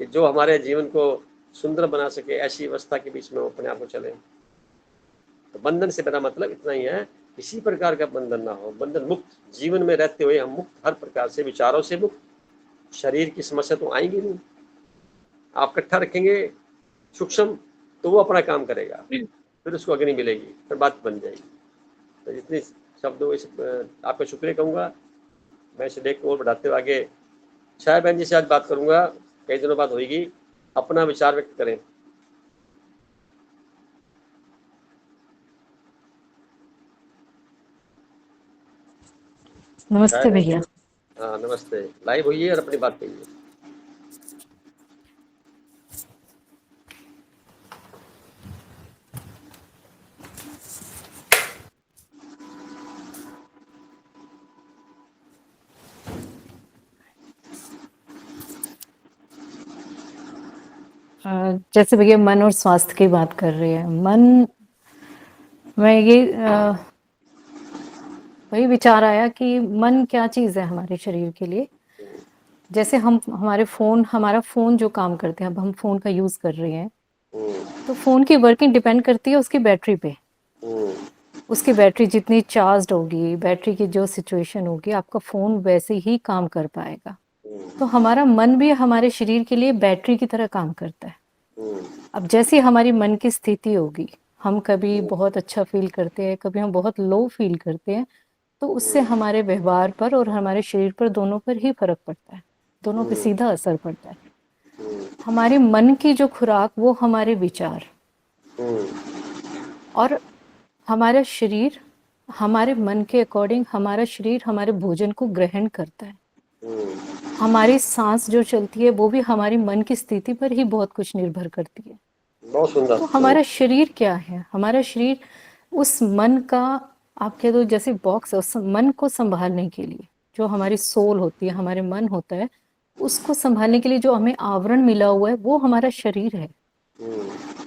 कि जो हमारे जीवन को सुंदर बना सके, ऐसी अवस्था के बीच में वो अपने आप को चले। तो बंधन से मेरा मतलब इतना ही है, किसी प्रकार का बंधन ना हो, बंधन मुक्त जीवन में रहते हुए हम मुक्त, हर प्रकार से, विचारों से मुक्त। शरीर की समस्या तो आएंगी नहीं, आप इकट्ठा रखेंगे सूक्ष्म, तो वो अपना काम करेगा, फिर उसको अग्नि मिलेगी, फिर बात बन जाएगी। तो जितने शब्दों इस आपका शुक्रिया कहूँगा। मैं इसे देख को और बढ़ाते हुए आगे छाया बहन जी से आज बात करूँगा, कई दिनों बाद होगी, अपना विचार व्यक्त करें। नमस्ते भैया। हाँ नमस्ते, लाइव होइए और अपनी बात कहिए। जैसे भैया मन और स्वास्थ्य की बात कर रहे हैं, मन में ये वही विचार आया कि मन क्या चीज़ है हमारे शरीर के लिए। जैसे हम हमारा फ़ोन जो काम करते हैं, अब हम फ़ोन का यूज़ कर रहे हैं, तो फ़ोन की वर्किंग डिपेंड करती है उसकी बैटरी पे। उसकी बैटरी जितनी चार्ज्ड होगी, बैटरी की जो सिचुएशन होगी, आपका फ़ोन वैसे ही काम कर पाएगा। तो हमारा मन भी हमारे शरीर के लिए बैटरी की तरह काम करता है। अब जैसी हमारी मन की स्थिति होगी, हम कभी बहुत अच्छा फील करते हैं, कभी हम बहुत लो फील करते हैं, तो उससे हमारे व्यवहार पर और हमारे शरीर पर, दोनों पर ही फर्क पड़ता है, दोनों पे सीधा असर पड़ता है। हमारे मन की जो खुराक, वो हमारे विचार, और हमारा शरीर हमारे मन के अकॉर्डिंग, हमारा शरीर हमारे भोजन को ग्रहण करता है। हमारी सांस जो चलती है, वो भी हमारी मन की स्थिति पर ही बहुत कुछ निर्भर करती है। बहुत सुंदर। तो हमारा शरीर क्या है? हमारा शरीर उस मन का, आप कह दो जैसे बॉक्स है, उस मन को संभालने के लिए, जो हमारी सोल होती है, हमारे मन होता है, उसको संभालने के लिए जो हमें आवरण मिला हुआ है, वो हमारा शरीर है।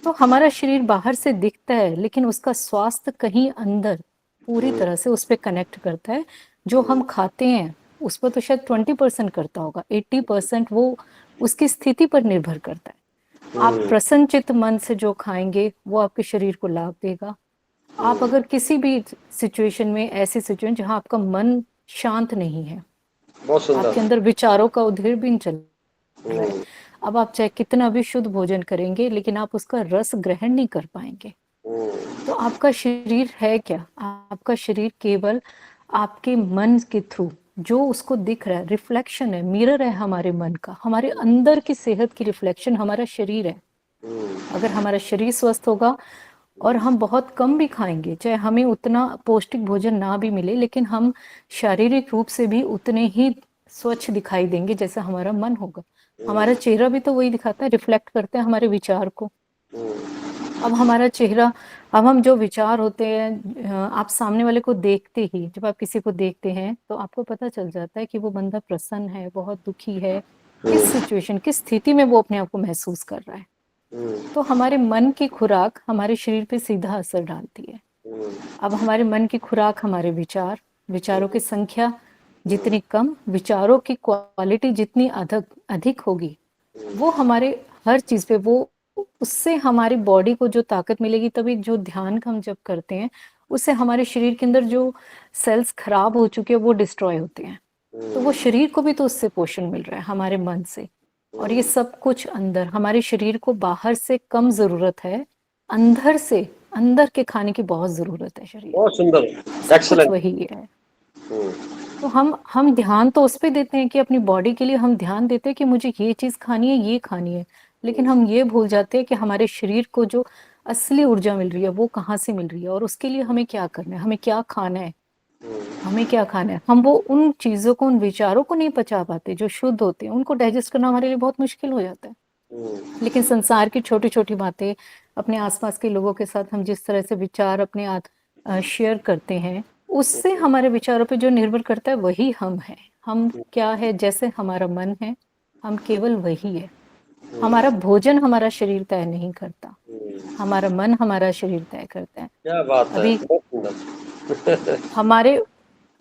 तो हमारा शरीर बाहर से दिखता है, लेकिन उसका स्वास्थ्य कहीं अंदर पूरी तरह से उस पर कनेक्ट करता है। जो हम खाते हैं उस पर तो शायद 20% करता होगा, 80% वो उसकी स्थिति पर निर्भर करता है। आप प्रसन्नचित्त मन से जो खाएंगे, वो आपके शरीर को लाभ देगा। आप अगर किसी भी सिचुएशन में, ऐसी सिचुएशन जहां आपका मन शांत नहीं है, बहुत सुंदर, आपके अंदर विचारों का उद्गिरण चल रहा है, अब आप चाहे कितना भी शुद्ध भोजन करेंगे, लेकिन आप उसका रस ग्रहण नहीं कर पाएंगे। तो आपका शरीर है क्या? आपका शरीर केवल आपके मन के थ्रू जो उसको दिख रहा है, रिफ्लेक्शन है, मिरर है हमारे मन का, हमारे अंदर की सेहत की रिफ्लेक्शन हमारा शरीर है। अगर हमारा शरीर स्वस्थ होगा और हम बहुत कम भी खाएंगे, चाहे हमें उतना पौष्टिक भोजन ना भी मिले, लेकिन हम शारीरिक रूप से भी उतने ही स्वच्छ दिखाई देंगे जैसा हमारा मन होगा। हमारा चेहरा भी तो वही दिखाता है, रिफ्लेक्ट करते हैं हमारे विचार को। अब हमारा चेहरा, अब हम जो विचार होते हैं, आप सामने वाले को देखते ही, जब आप किसी को देखते हैं तो आपको पता चल जाता है कि वो बंदा प्रसन्न है, बहुत दुखी है, किस सिचुएशन, किस स्थिति में वो अपने आप को महसूस कर रहा है। तो हमारे मन की खुराक हमारे शरीर पे सीधा असर डालती है। अब हमारे मन की खुराक हमारे विचार, विचारों की संख्या जितनी कम, विचारों की क्वालिटी जितनी अधिक होगी, वो हमारे हर चीज पे, वो उससे हमारी बॉडी को जो ताकत मिलेगी। तभी जो ध्यान का हम जब करते हैं, उससे हमारे शरीर के अंदर जो सेल्स खराब हो चुके हैं वो डिस्ट्रॉय होते हैं। तो वो शरीर को भी तो उससे पोषण मिल रहा है हमारे मन से। और ये सब कुछ अंदर, हमारे शरीर को बाहर से कम जरूरत है, अंदर से, अंदर के खाने की बहुत जरूरत है शरीर। बहुत सुंदर, एक्सीलेंट। वही है। तो हम ध्यान तो उस पे देते हैं कि अपनी बॉडी के लिए हम ध्यान देते हैं कि मुझे ये चीज खानी है, ये खानी है, लेकिन हम ये भूल जाते हैं कि हमारे शरीर को जो असली ऊर्जा मिल रही है वो कहाँ से मिल रही है और उसके लिए हमें क्या करना है, हमें क्या खाना है, हमें क्या खाना है। हम वो उन चीजों को, उन विचारों को नहीं पचा पाते जो शुद्ध होते हैं, उनको डाइजेस्ट करना हमारे लिए बहुत मुश्किल हो जाता है। लेकिन संसार की छोटी छोटी बातें, अपने आसपास के लोगों के साथ हम जिस तरह से विचार अपने शेयर करते हैं, उससे हमारे विचारों पे जो निर्भर करता है वही हम हैं। हम क्या है, जैसे हमारा मन है, हम केवल वही है। हमारा भोजन हमारा शरीर तय नहीं करता, हमारा मन हमारा शरीर तय करता है। क्या बात है, अभी बहुत सुंदर।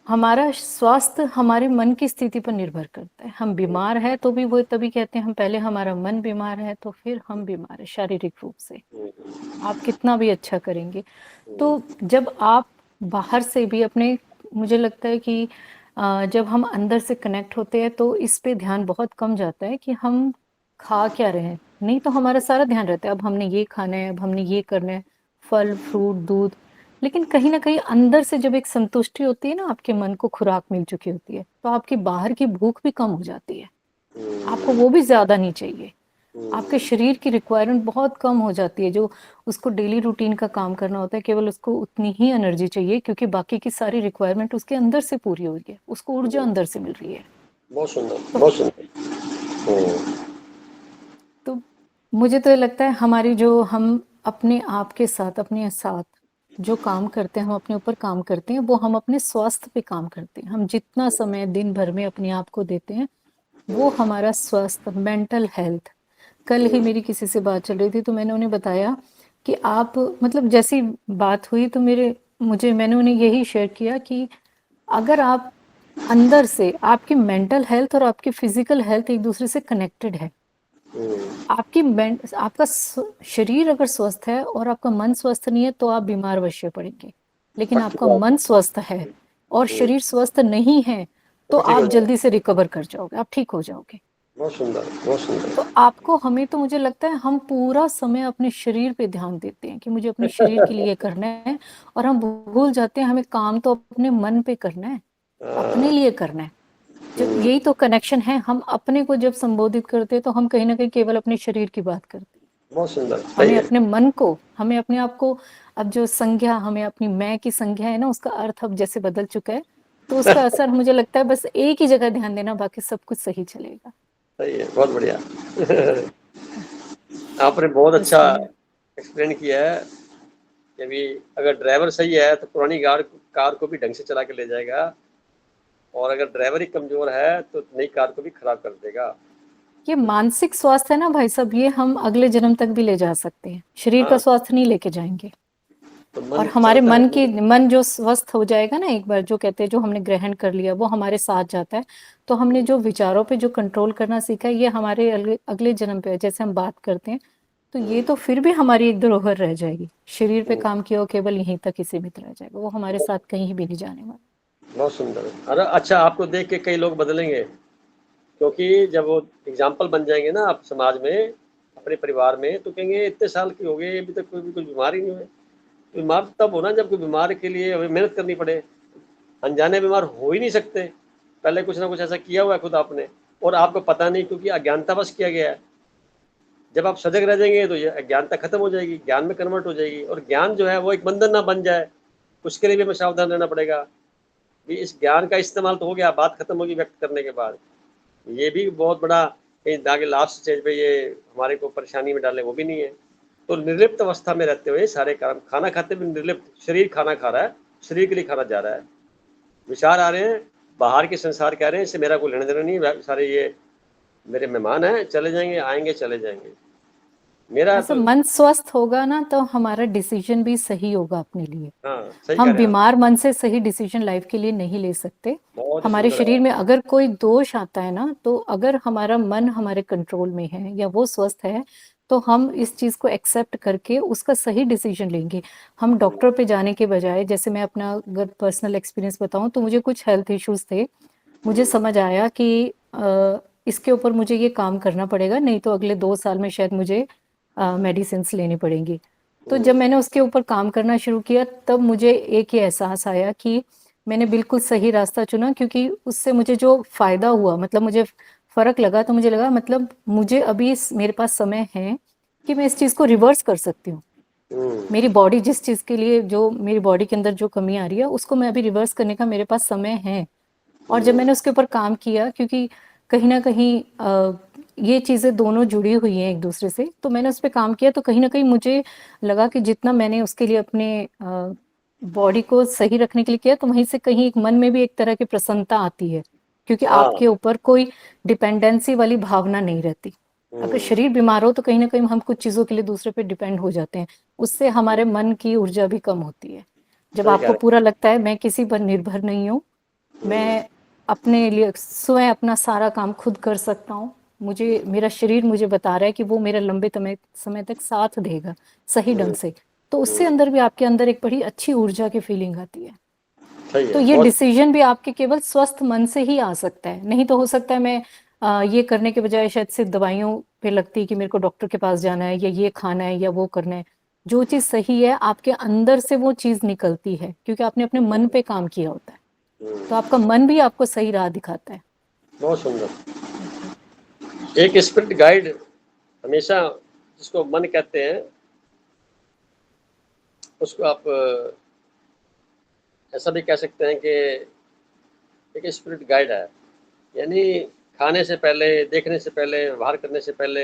हमारा स्वास्थ्य हमारे मन की स्थिति पर निर्भर करता है। हम बीमार है तो भी वो तभी कहते हैं हम पहले हमारा मन बीमार है तो फिर हम बीमार है शारीरिक रूप से। आप कितना भी अच्छा करेंगे, तो जब आप बाहर से भी अपने, मुझे लगता है कि जब हम अंदर से कनेक्ट होते हैं तो इस पे ध्यान बहुत कम जाता है कि हम खा क्या रहे हैं। नहीं तो हमारा सारा ध्यान रहता है अब हमने ये खाना है, अब हमने ये करना है, फल फ्रूट दूध। लेकिन कहीं ना कहीं अंदर से जब एक संतुष्टि होती है ना, आपके मन को खुराक मिल चुकी होती है, तो आपकी बाहर की भूख भी कम हो जाती है। आपको वो भी ज्यादा नहीं चाहिए। आपके शरीर की रिक्वायरमेंट बहुत कम हो जाती है, जो उसको डेली रूटीन का काम करना होता है, केवल उसको उतनी ही एनर्जी चाहिए क्योंकि बाकी की सारी रिक्वायरमेंट उसके अंदर से पूरी हो रही है, उसको ऊर्जा अंदर से मिल रही है। बहुत सुंदर, बहुत सुंदर। तो मुझे तो ये लगता है हमारी जो हम अपने आप के साथ, अपने साथ जो काम करते हैं, हम अपने ऊपर काम करते हैं, वो हम अपने स्वास्थ्य पे काम करते हैं। हम जितना समय दिन भर में अपने आप को देते हैं वो हमारा स्वास्थ्य, मेंटल हेल्थ। कल ही मेरी किसी से बात चल रही थी तो मैंने उन्हें बताया कि आप, मतलब जैसी बात हुई तो मैंने उन्हें यही शेयर किया कि अगर आप अंदर से, आपकी मेंटल हेल्थ और आपकी फिजिकल हेल्थ एक दूसरे से कनेक्टेड है। आपका शरीर अगर स्वस्थ है और आपका मन स्वस्थ नहीं है तो आप बीमार अवश्य पड़ेंगे। लेकिन आपका मन स्वस्थ है और शरीर स्वस्थ नहीं है तो आप जल्दी से रिकवर कर जाओगे, आप ठीक हो जाओगे। बहुत सुंदर, बहुत सुंदर। तो हमें तो मुझे लगता है हम पूरा समय अपने शरीर पे ध्यान देते हैं कि मुझे अपने शरीर के लिए करना है, और हम भूल जाते हैं हमें काम तो अपने मन पे करना है, अपने लिए करना है। जब यही तो कनेक्शन है, हम अपने को जब संबोधित करते हैं तो हम कहीं ना कहीं केवल अपने शरीर की बात करते हैं। बहुत सुंदर, सही हमें है। अपने मन को, हमें अपने आप को, अब जो संज्ञा, हमें अपनी मैं की संज्ञा है ना, उसका अर्थ अब जैसे बदल चुका है, तो उसका असर मुझे लगता है बस एक ही जगह ध्यान देना, बाकी सब कुछ सही चलेगा। सही है, बहुत बढ़िया। आपने बहुत अच्छा एक्सप्लेन किया है कि अभी अगर ड्राइवर सही है तो पुरानी कार को भी ढंग से चला के ले जाएगा, और अगर ड्राइवर ही कमजोर है तो नई कार को भी खराब कर देगा। ये मानसिक स्वास्थ्य है ना भाई साहब, ये हम अगले जन्म तक भी ले जा सकते हैं, शरीर का हाँ। स्वास्थ्य नहीं लेके जाएंगे। तो और हमारे चलता है। मन जो स्वस्थ हो जाएगा ना, एक बार जो कहते हैं जो हमने ग्रहण कर लिया वो हमारे साथ जाता है, तो हमने जो विचारों पे जो कंट्रोल करना सीखा है ये हमारे अगले जन्म पे है। जैसे हम बात करते हैं तो ये तो फिर भी हमारी एक धरोहर रह जाएगी, शरीर पे काम किया हो केवल यहीं तक ही सीमित रह जाएगा, वो हमारे साथ कहीं भी नहीं जाने वाला। बहुत सुंदर। अरे अच्छा, आपको देख के कई लोग बदलेंगे, क्योंकि जब वो एग्जाम्पल बन जाएंगे ना आप समाज में, अपने परिवार में, तो कहेंगे इतने साल की हो गए अभी तक कोई भी कुछ बीमार ही नहीं हुए। बीमार तब होना जब कोई बीमार के लिए हमें मेहनत करनी पड़े। अनजाने बीमार हो ही नहीं सकते, पहले कुछ ना कुछ ऐसा किया हुआ है खुद आपने, और आपको पता नहीं, क्योंकि अज्ञानतावश किया गया है। जब आप सजग रह जाएंगे तो ये अज्ञानता खत्म हो जाएगी, ज्ञान में कन्वर्ट हो जाएगी, और ज्ञान जो है वो एक बंधन ना बन जाए, उसके लिए भी हमें सावधान रहना पड़ेगा। कि इस ज्ञान का इस्तेमाल तो हो गया, बात खत्म होगी व्यक्त करने के बाद, ये भी बहुत बड़ा कहीं आगे लास्ट स्टेज पे ये हमारे को परेशानी में डाले, वो भी नहीं है। तो निर्लिप्त अवस्था में रहते हुए सारे काम, खाना खाते हुए निर्लिप्त, शरीर खाना खा रहा है, शरीर के लिए खाना जा रहा है, विचार आ रहे हैं, बाहर के संसार कह रहे हैं इससे मेरा कोई लेना देना नहीं, सारे ये मेरे मेहमान हैं, चले जाएंगे, आएंगे चले जाएंगे। मेरा ऐसा मन स्वस्थ होगा ना तो हमारा डिसीजन भी सही होगा अपने लिए। हाँ, सही हम कह रहे हैं बीमार मन से सही डिसीजन लाइफ के लिए नहीं ले सकते। बहुत ही हमारे सुंदर शरीर है। में अगर कोई दोष आता है ना, तो अगर हमारा मन हमारे कंट्रोल में है या वो स्वस्थ है, तो हम इस चीज को एक्सेप्ट करके उसका सही डिसीजन लेंगे। हम डॉक्टर पे जाने के बजाय, जैसे मैं अपना अगर पर्सनल एक्सपीरियंस बताऊं तो मुझे कुछ हेल्थ इश्यूज थे, मुझे समझ आया कि इसके ऊपर मुझे ये काम करना पड़ेगा, नहीं तो अगले 2 साल में शायद मुझे मेडिसिन लेनी पड़ेंगी। तो जब मैंने उसके ऊपर काम करना शुरू किया तब मुझे एक ही एहसास आया कि मैंने बिल्कुल सही रास्ता चुना, क्योंकि उससे मुझे जो फायदा हुआ, मतलब मुझे फर्क लगा, तो मुझे लगा मतलब मुझे अभी मेरे पास समय है कि मैं इस चीज़ को रिवर्स कर सकती हूँ। मेरी बॉडी जिस चीज़ के लिए, जो मेरी बॉडी के अंदर जो कमी आ रही है, उसको मैं अभी रिवर्स करने का मेरे पास समय है। और जब मैंने उसके ऊपर काम किया, क्योंकि कहीं ना कहीं ये चीज़ें दोनों जुड़ी हुई हैं एक दूसरे से, तो मैंने उस पर काम किया, तो कहीं ना कहीं मुझे लगा कि जितना मैंने उसके लिए अपने बॉडी को सही रखने के लिए किया, तो वहीं से कहीं एक मन में भी एक तरह की प्रसन्नता आती है, क्योंकि हाँ। आपके ऊपर कोई डिपेंडेंसी वाली भावना नहीं रहती। अगर शरीर बीमार हो तो कहीं ना कहीं हम कुछ चीज़ों के लिए दूसरे पे डिपेंड हो जाते हैं, उससे हमारे मन की ऊर्जा भी कम होती है। जब सही कह आपको रहे पूरा लगता है मैं किसी पर निर्भर नहीं हूँ, मैं अपने लिए स्वयं अपना सारा काम खुद कर सकता हूँ, मुझे मेरा शरीर मुझे बता रहा है कि वो मेरा लंबे समय तक साथ देगा सही ढंग से, तो उससे अंदर भी आपके अंदर एक बड़ी अच्छी ऊर्जा की फीलिंग आती है। सही तो है ये बहुत। डिसीजन भी आपके केवल स्वस्थ मन से ही आ सकता है, नहीं तो हो सकता है मैं ये करने के बजाय शायद सिर्फ दवाइयों पे लगती है कि मेरे को डॉक्टर के पास जाना है या ये खाना है या वो करना है। जो चीज़ सही है आपके अंदर से वो चीज़ निकलती है, क्योंकि आपने अपने मन पे काम किया होता है, तो आपका मन भी आपको सही राह दिखाता है। बहुत सुंदर। एक स्पिरिट गाइड हमेशा, जिसको मन कहते हैं, उसको आप ऐसा भी कह सकते हैं कि एक स्पिरिट गाइड है, यानी खाने से पहले, देखने से पहले, व्यवहार करने से पहले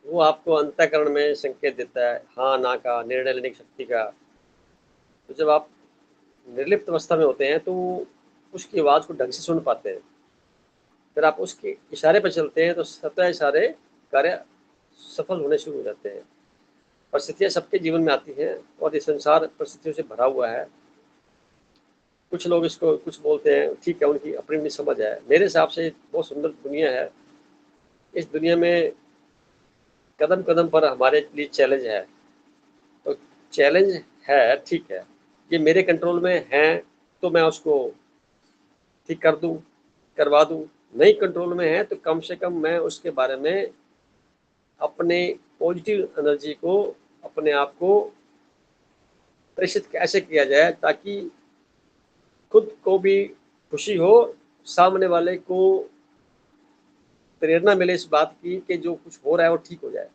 वो आपको अंतःकरण में संकेत देता है, हाँ ना का, निर्णय लेने की शक्ति का। तो जब आप निर्लिप्त अवस्था में होते हैं तो उसकी आवाज़ को ढंग से सुन पाते हैं, फिर आप उसके इशारे पर चलते हैं तो स्वतः इशारे कार्य सफल होने शुरू हो जाते हैं। परिस्थितियाँ सबके जीवन में आती हैं और ये संसार परिस्थितियों से भरा हुआ है। कुछ लोग इसको कुछ बोलते हैं, ठीक है, उनकी अपनी अपनी समझ है। मेरे हिसाब से बहुत सुंदर दुनिया है। इस दुनिया में कदम कदम पर हमारे लिए चैलेंज है, तो चैलेंज है, ठीक है, ये मेरे कंट्रोल में है तो मैं उसको ठीक कर दूं, करवा दूं। नहीं कंट्रोल में है तो कम से कम मैं उसके बारे में अपने पॉजिटिव एनर्जी को, अपने आप को प्रेषित कैसे किया जाए ताकि खुद को भी खुशी हो, सामने वाले को प्रेरणा मिले इस बात की कि जो कुछ हो रहा है वो ठीक हो जाए।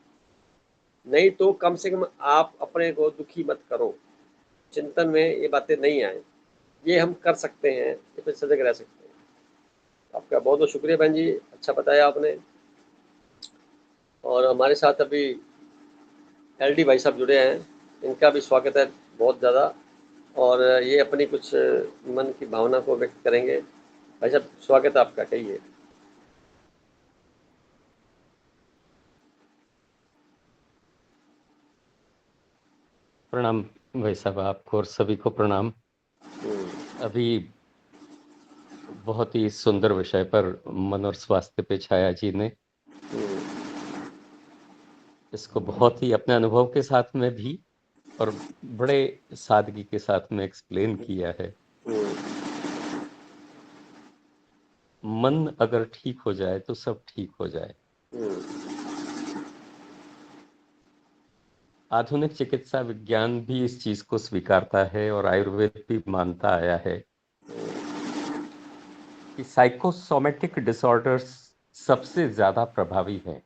नहीं तो कम से कम आप अपने को दुखी मत करो, चिंतन में ये बातें नहीं आए, ये हम कर सकते हैं, इस पर सजग रह सकते हैं। आपका बहुत बहुत शुक्रिया बहन जी, अच्छा बताया आपने। और हमारे साथ अभी एलडी भाई साहब जुड़े हैं, इनका भी स्वागत है बहुत ज़्यादा, और ये अपनी कुछ मन की भावना को व्यक्त करेंगे। भाई साहब स्वागत है आपका, कहिए। प्रणाम भाई साहब, आपको और सभी को प्रणाम। अभी बहुत ही सुंदर विषय पर मन और स्वास्थ्य पे छाया जी ने इसको बहुत ही अपने अनुभव के साथ में भी और बड़े सादगी के साथ में एक्सप्लेन किया है। मन अगर ठीक हो जाए तो सब ठीक हो जाए। आधुनिक चिकित्सा विज्ञान भी इस चीज को स्वीकारता है और आयुर्वेद भी मानता आया है कि साइकोसोमेटिक डिसऑर्डर्स सबसे ज्यादा प्रभावी हैं।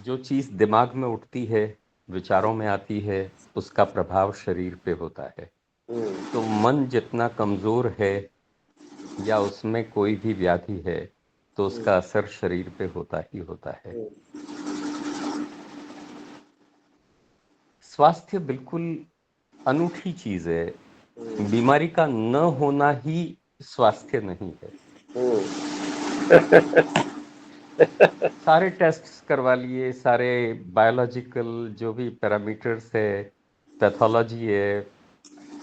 जो चीज दिमाग में उठती है, विचारों में आती है, उसका प्रभाव शरीर पे होता है। तो मन जितना कमजोर है या उसमें कोई भी व्याधि है तो उसका असर शरीर पे होता ही होता है। स्वास्थ्य बिल्कुल अनूठी चीज है। बीमारी का न होना ही स्वास्थ्य नहीं है। सारे टेस्ट्स करवा लिए, सारे बायोलॉजिकल जो भी पैरामीटर्स है, पैथोलॉजी है,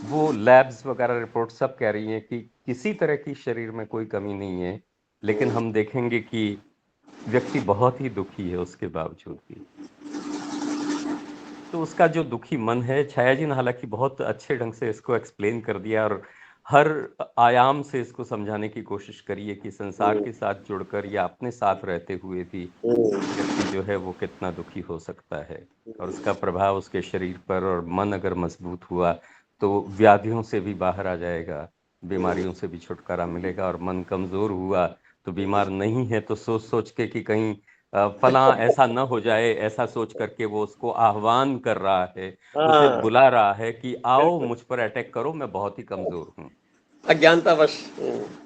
वो लैब्स वगैरह रिपोर्ट सब कह रही हैं कि किसी तरह की शरीर में कोई कमी नहीं है, लेकिन हम देखेंगे कि व्यक्ति बहुत ही दुखी है उसके बावजूद भी। तो उसका जो दुखी मन है, छाया जी ने हालांकि बहुत अच्छे ढंग से इसको एक्सप्लेन कर दिया और हर आयाम से इसको समझाने की कोशिश करी है कि संसार के साथ जुड़कर या अपने साथ रहते हुए भी व्यक्ति जो है वो कितना दुखी हो सकता है और उसका प्रभाव उसके शरीर पर, और मन अगर मजबूत हुआ तो व्याधियों से भी बाहर आ जाएगा, बीमारियों से भी छुटकारा मिलेगा। और मन कमजोर हुआ तो बीमार नहीं है तो सोच सोच के कि कहीं फला ऐसा न हो जाए, ऐसा सोच करके वो उसको आह्वान कर रहा है, उसे हाँ बुला रहा है कि आओ बिल्कुल, मुझ पर अटैक करो, मैं बहुत ही कमजोर हूँ। अज्ञानतावश।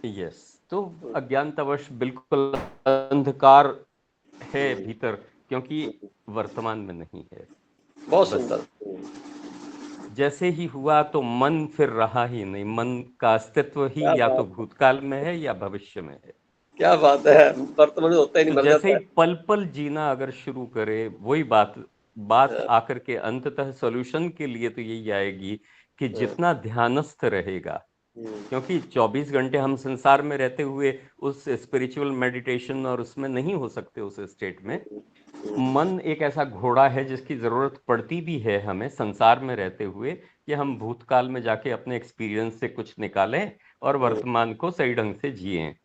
यस, तो अज्ञानतावश बिल्कुल अंधकार है भीतर, क्योंकि वर्तमान में नहीं है। बहुत बस सुंदर। जैसे ही हुआ तो मन फिर रहा ही नहीं, मन का अस्तित्व क्या ही या तो बात, भूतकाल में है या भविष्य में है। क्या बात है, वर्तमान में होता ही तो नहीं, मर जैसे जाता ही है। पल पल जीना अगर शुरू करे, वही बात हाँ, आकर के अंततः सॉल्यूशन के लिए तो यही आएगी कि हाँ, जितना ध्यानस्थ रहेगा, हम्म, क्योंकि 24 घंटे हम संसार में रहते हुए उस स्पिरिचुअल मेडिटेशन और उसमें नहीं हो सकते उस स्टेट में। मन एक ऐसा घोड़ा है जिसकी जरूरत पड़ती भी है हमें संसार में रहते हुए, कि हम भूतकाल में जाके अपने एक्सपीरियंस से कुछ निकालें और वर्तमान को सही ढंग से जिएं। और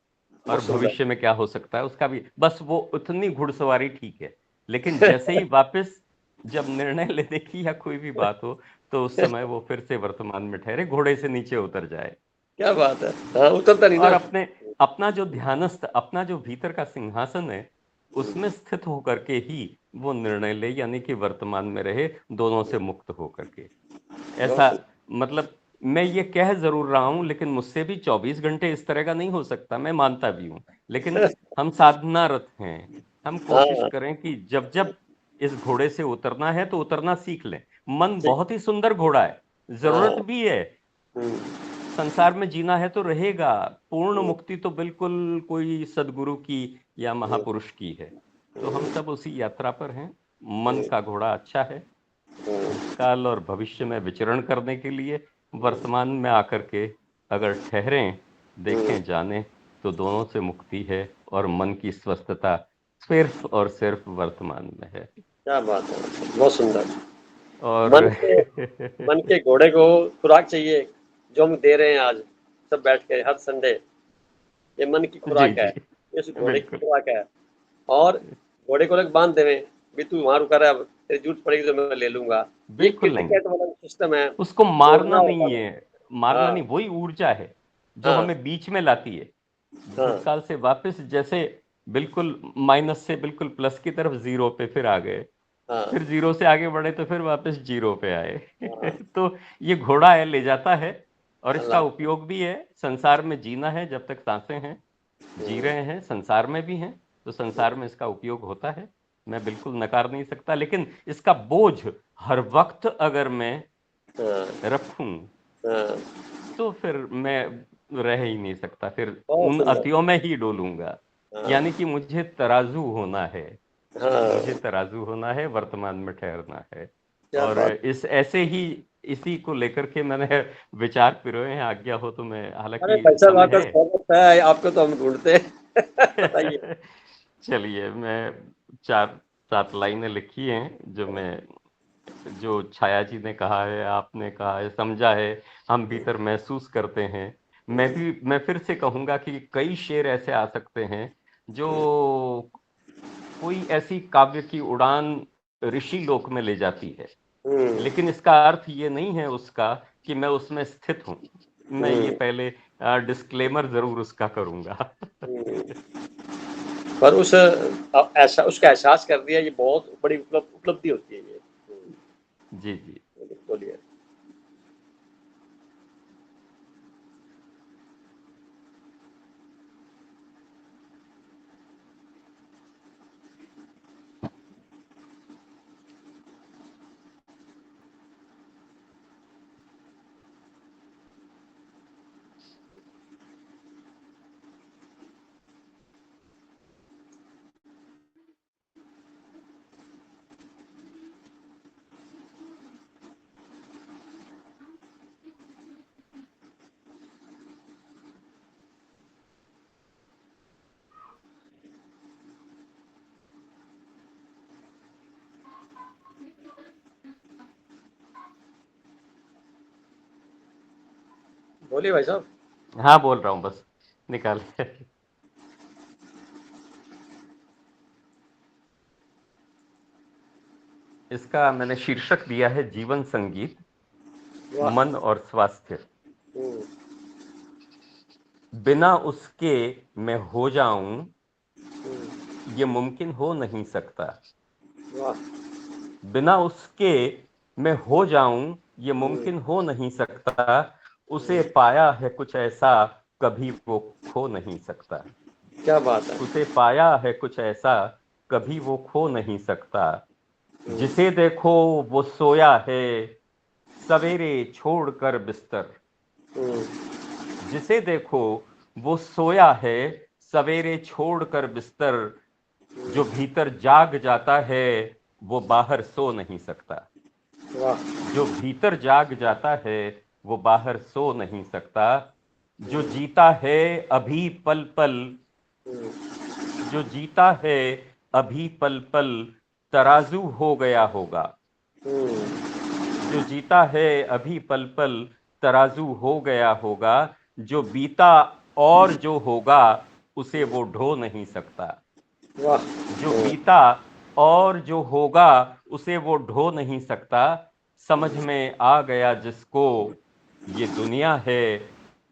बहुत सुंदर। भविष्य में क्या हो सकता है उसका भी, बस वो उतनी घुड़सवारी ठीक है। लेकिन जैसे ही वापस जब निर्णय लेने की या कोई भी बात हो, तो उस समय वो फिर से वर्तमान में ठहरे, घोड़े से नीचे उतर जाए क्या बात है, हाँ उतरता नहीं और ना। अपना जो ध्यानस्थ, अपना जो भीतर का सिंहासन है, उसमें स्थित होकर के ही वो निर्णय ले, यानी कि वर्तमान में रहे, दोनों से मुक्त होकर के। बहुत ऐसा, सुंदर। मतलब मैं ये कह जरूर रहा हूं, लेकिन मुझसे भी 24 घंटे इस तरह का नहीं हो सकता, मैं मानता भी हूं। लेकिन हम साधनारत हैं, हम कोशिश हाँ करें कि जब जब इस घोड़े से उतरना है तो उतरना सीख लें। मन ठीक। बहुत ही सुंदर घोड़ा है, हाँ। जरूरत भी है। हम्म, संसार में जीना है तो रहेगा, पूर्ण हम्म, मुक्ति तो बिल्कुल कोई सदगुरु की या हम्म, महापुरुष की है। तो हम हम्म, सब उसी यात्रा पर हैं। मन का घोड़ा अच्छा है, हम्म, भूतकाल और भविष्य में विचरण करने के लिए वर्तमान में आकर के अगर ठहरें, हम्म, देखें, जानें, तो दोनों से मुक्ति है और मन की स्वस्थता सिर्फ और सिर्फ वर्तमान में है। क्या बात है, बहुत सुंदर। और मन के मन के घोड़े को खुराक चाहिए, जो हम दे रहे हैं आज सब बैठ के हर संडे। ये मन की जी खुराक है, जी, इस घोड़े की बिल्कुल खुराक है। और घोड़े को लग बांध देवे भी, तू वहां रुका रहा, तेरी जरूरत पड़ेगी तो मैं ले लूंगा। ये बिल्कुल लेंगे। किट वाला सिस्टम है, उसको छोड़ना मारना होता नहीं है। है, मारना हाँ नहीं, वही ऊर्जा है जो हाँ हमें बीच में लाती है, हाँ भूतकाल से वापस, जैसे बिल्कुल माइनस से बिल्कुल प्लस की तरफ, जीरो पे फिर आ गए, हाँ फिर जीरो से आगे बढ़े तो फिर वापस जीरो पे आए। हाँ। तो ये घोड़ा है, ले जाता है। और इसका अल्लाह। उपयोग भी है, संसार में जीना है, जब तक सांसें हैं जी रहे हैं, संसार में भी हैं, तो संसार में इसका उपयोग होता है, मैं बिल्कुल नकार नहीं सकता। लेकिन इसका बोझ हर वक्त अगर मैं हाँ रखूं, हाँ, तो फिर मैं रह ही नहीं सकता, फिर बहुत उन सुंदर। अतियों में ही डोलूंगा। हाँ यानी कि मुझे तराजू होना है, मुझे हाँ, तराजू होना है, वर्तमान में ठहरना है। क्या और बात। इस ऐसे ही इसी को लेकर के मैंने विचार पिरोए हैं। आज्ञा हो तो मैं, अरे हालांकि भाई साहब, समय आपका है। स्वागत है, आपको तो हम ढूंढते हैं। बताइए। चलिए, मैं चार सात लाइनें लिखी हैं, जो छाया जी ने कहा है, आपने कहा है, समझा है, हम भीतर महसूस करते हैं। मैं फिर से कहूंगा कि कई शेर ऐसे आ सकते हैं जो कोई ऐसी काव्य की उड़ान ऋषि लोक में ले जाती है, हम्म लेकिन इसका अर्थ ये नहीं है उसका कि मैं उसमें स्थित हूं। मैं ये हम्म पहले डिस्क्लेमर जरूर उसका करूंगा। हम्म। पर उस ऐसा उसका एहसास कर दिया, ये बहुत बड़ी उपलब्धि होती है ये। जी जी। बोलिए। बोलिए भाई साहब। हाँ, बोल रहा हूँ, बस निकाल। इसका मैंने शीर्षक दिया है जीवन संगीत। वाह। मन और स्वास्थ्य। हम्म, बिना उसके मैं हो जाऊं हम्म, ये मुमकिन हो नहीं सकता। वाह। बिना उसके मैं हो जाऊं ये हम्म, मुमकिन हो नहीं सकता। उसे हम्म, पाया है कुछ ऐसा कभी वो खो नहीं सकता। क्या बात है। उसे पाया है कुछ ऐसा कभी वो खो नहीं सकता। हम्म, जिसे देखो वो सोया है सवेरे छोड़कर बिस्तर। हम्म, जिसे देखो वो सोया है सवेरे छोड़कर बिस्तर। जो भीतर जाग जाता है वो बाहर सो नहीं सकता। वाह। जो भीतर जाग जाता है वो बाहर सो नहीं सकता। जो जीता है अभी पल पल। हम्म, जो जीता है अभी पल पल तराजू हो गया होगा। हम्म, जो जीता है अभी पल पल तराजू हो गया होगा। जो बीता और जो होगा उसे वो ढो नहीं सकता। वाह। जो बीता और जो होगा उसे वो ढो नहीं सकता। समझ में आ गया जिसको ये दुनिया है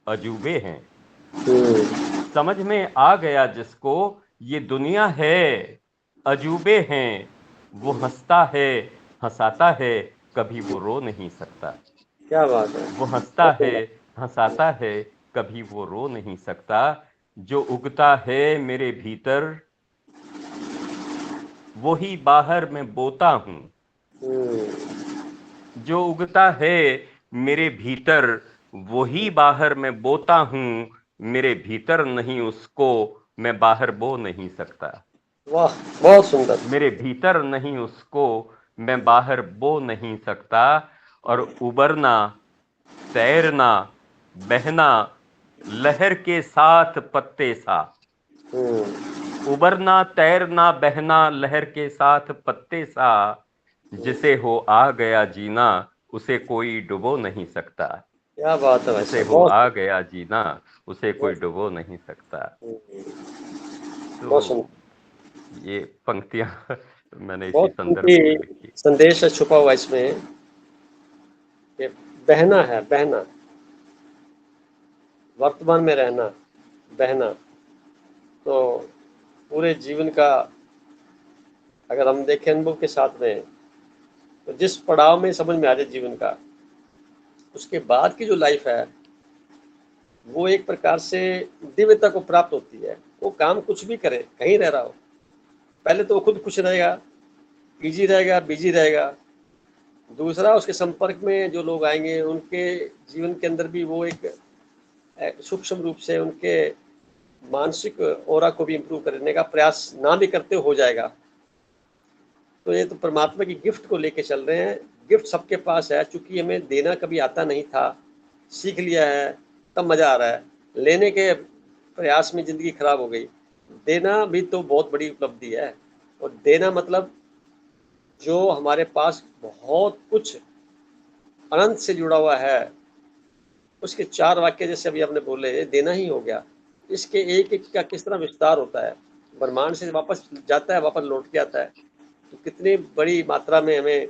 अजूबे हैं। हम्म, समझ में आ गया जिसको ये दुनिया है अजूबे हैं। वो हंसता है हंसाता है कभी वो रो नहीं सकता। क्या बात है। वो हंसता है हंसाता है कभी वो रो नहीं सकता। जो उगता है मेरे भीतर वो ही बाहर मैं बोता हूँ। हम्म, जो उगता है मेरे भीतर वो ही बाहर मैं बोता हूँ। मेरे भीतर नहीं उसको मैं बाहर बो नहीं सकता। वाह, बहुत सुंदर। मेरे भीतर नहीं उसको मैं बाहर बो नहीं सकता। और उबरना तैरना बहना लहर के साथ पत्ते सा। हम्म, उबरना तैरना बहना लहर के साथ पत्ते सा। जिसे हो आ गया जीना उसे कोई डुबो नहीं सकता। क्या बात है भाई जिसे साहब, हो बहुत आ गया जीना उसे कोई बहुत डुबो नहीं सकता। बहुत सुंदर। तो ये पंक्तियां मैंने इसी बहुत संदर्भ कीमती में लिखी। संदेश है छुपा हुआ इसमें कि बहना है, बहना, वर्तमान में रहना, बहना। तो पूरे जीवन का अगर हम देखें अनुभव के साथ में, तो जिस पड़ाव में समझ में आ जाए जीवन का, उसके बाद की जो लाइफ है वो एक प्रकार से दिव्यता को प्राप्त होती है। वो काम कुछ भी करे, कहीं रह रहा हो, पहले तो वो खुद खुश रहेगा, इजी रहेगा, बिजी रहेगा। दूसरा, उसके संपर्क में जो लोग आएंगे उनके जीवन के अंदर भी वो एक सूक्ष्म रूप से उनके मानसिक ओरा को भी इम्प्रूव करने का प्रयास ना भी करते हो जाएगा। तो ये तो परमात्मा की गिफ्ट को लेके चल रहे हैं। गिफ्ट सबके पास है, चूंकि हमें देना कभी आता नहीं था, सीख लिया है, तब मजा आ रहा है। लेने के प्रयास में जिंदगी खराब हो गई। देना भी तो बहुत बड़ी उपलब्धि है। और देना मतलब जो हमारे पास बहुत कुछ अनंत से जुड़ा हुआ है, उसके 4 वाक्य जैसे अभी आपने बोले, देना ही हो गया। इसके एक एक का किस तरह विस्तार होता है, ब्रह्मांड से वापस जाता है, वापस लौट के आता है। तो कितनी बड़ी मात्रा में हमें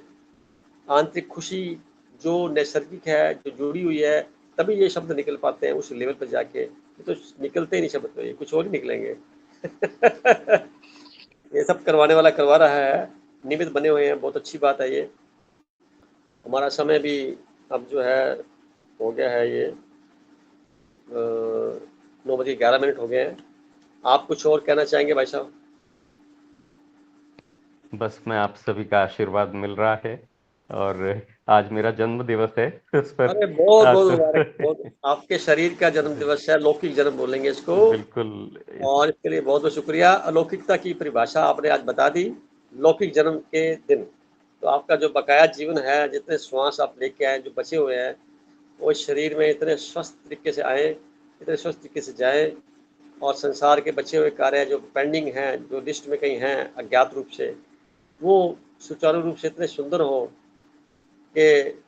आंतरिक खुशी जो नैसर्गिक है, जो जुड़ी हुई है, तभी ये शब्द निकल पाते हैं उस लेवल पर जाके। ये तो निकलते ही नहीं शब्द, तो ये कुछ और ही निकलेंगे। ये सब करवाने वाला करवा रहा है, निमित्त बने हुए हैं। बहुत अच्छी बात है ये। हमारा समय भी अब जो है हो गया है, ये 9:11 हो गए हैं। आप कुछ और कहना चाहेंगे भाई साहब? बस मैं आप सभी का आशीर्वाद मिल रहा है। और आज मेरा जन्म दिवस है उस पर अरे बहुत बहुत तो मुबारक, बहुत। आपके शरीर का जन्म दिवस है, लौकिक जन्म बोलेंगे इसको। बिल्कुल और इसके लिए बहुत बहुत शुक्रिया। अलौकिकता की परिभाषा आपने आज बता दी, लौकिक जन्म के दिन। तो आपका जो बकाया जीवन है, जितने श्वास आप लेके आए, जो बचे हुए हैं, वो इस शरीर में इतने स्वस्थ तरीके से आए, इतने स्वस्थ तरीके से जाएं। और संसार के बचे हुए कार्य जो पेंडिंग हैं, जो लिस्ट में कहीं हैं अज्ञात रूप से, वो सुचारू रूप से इतने सुंदर हो कि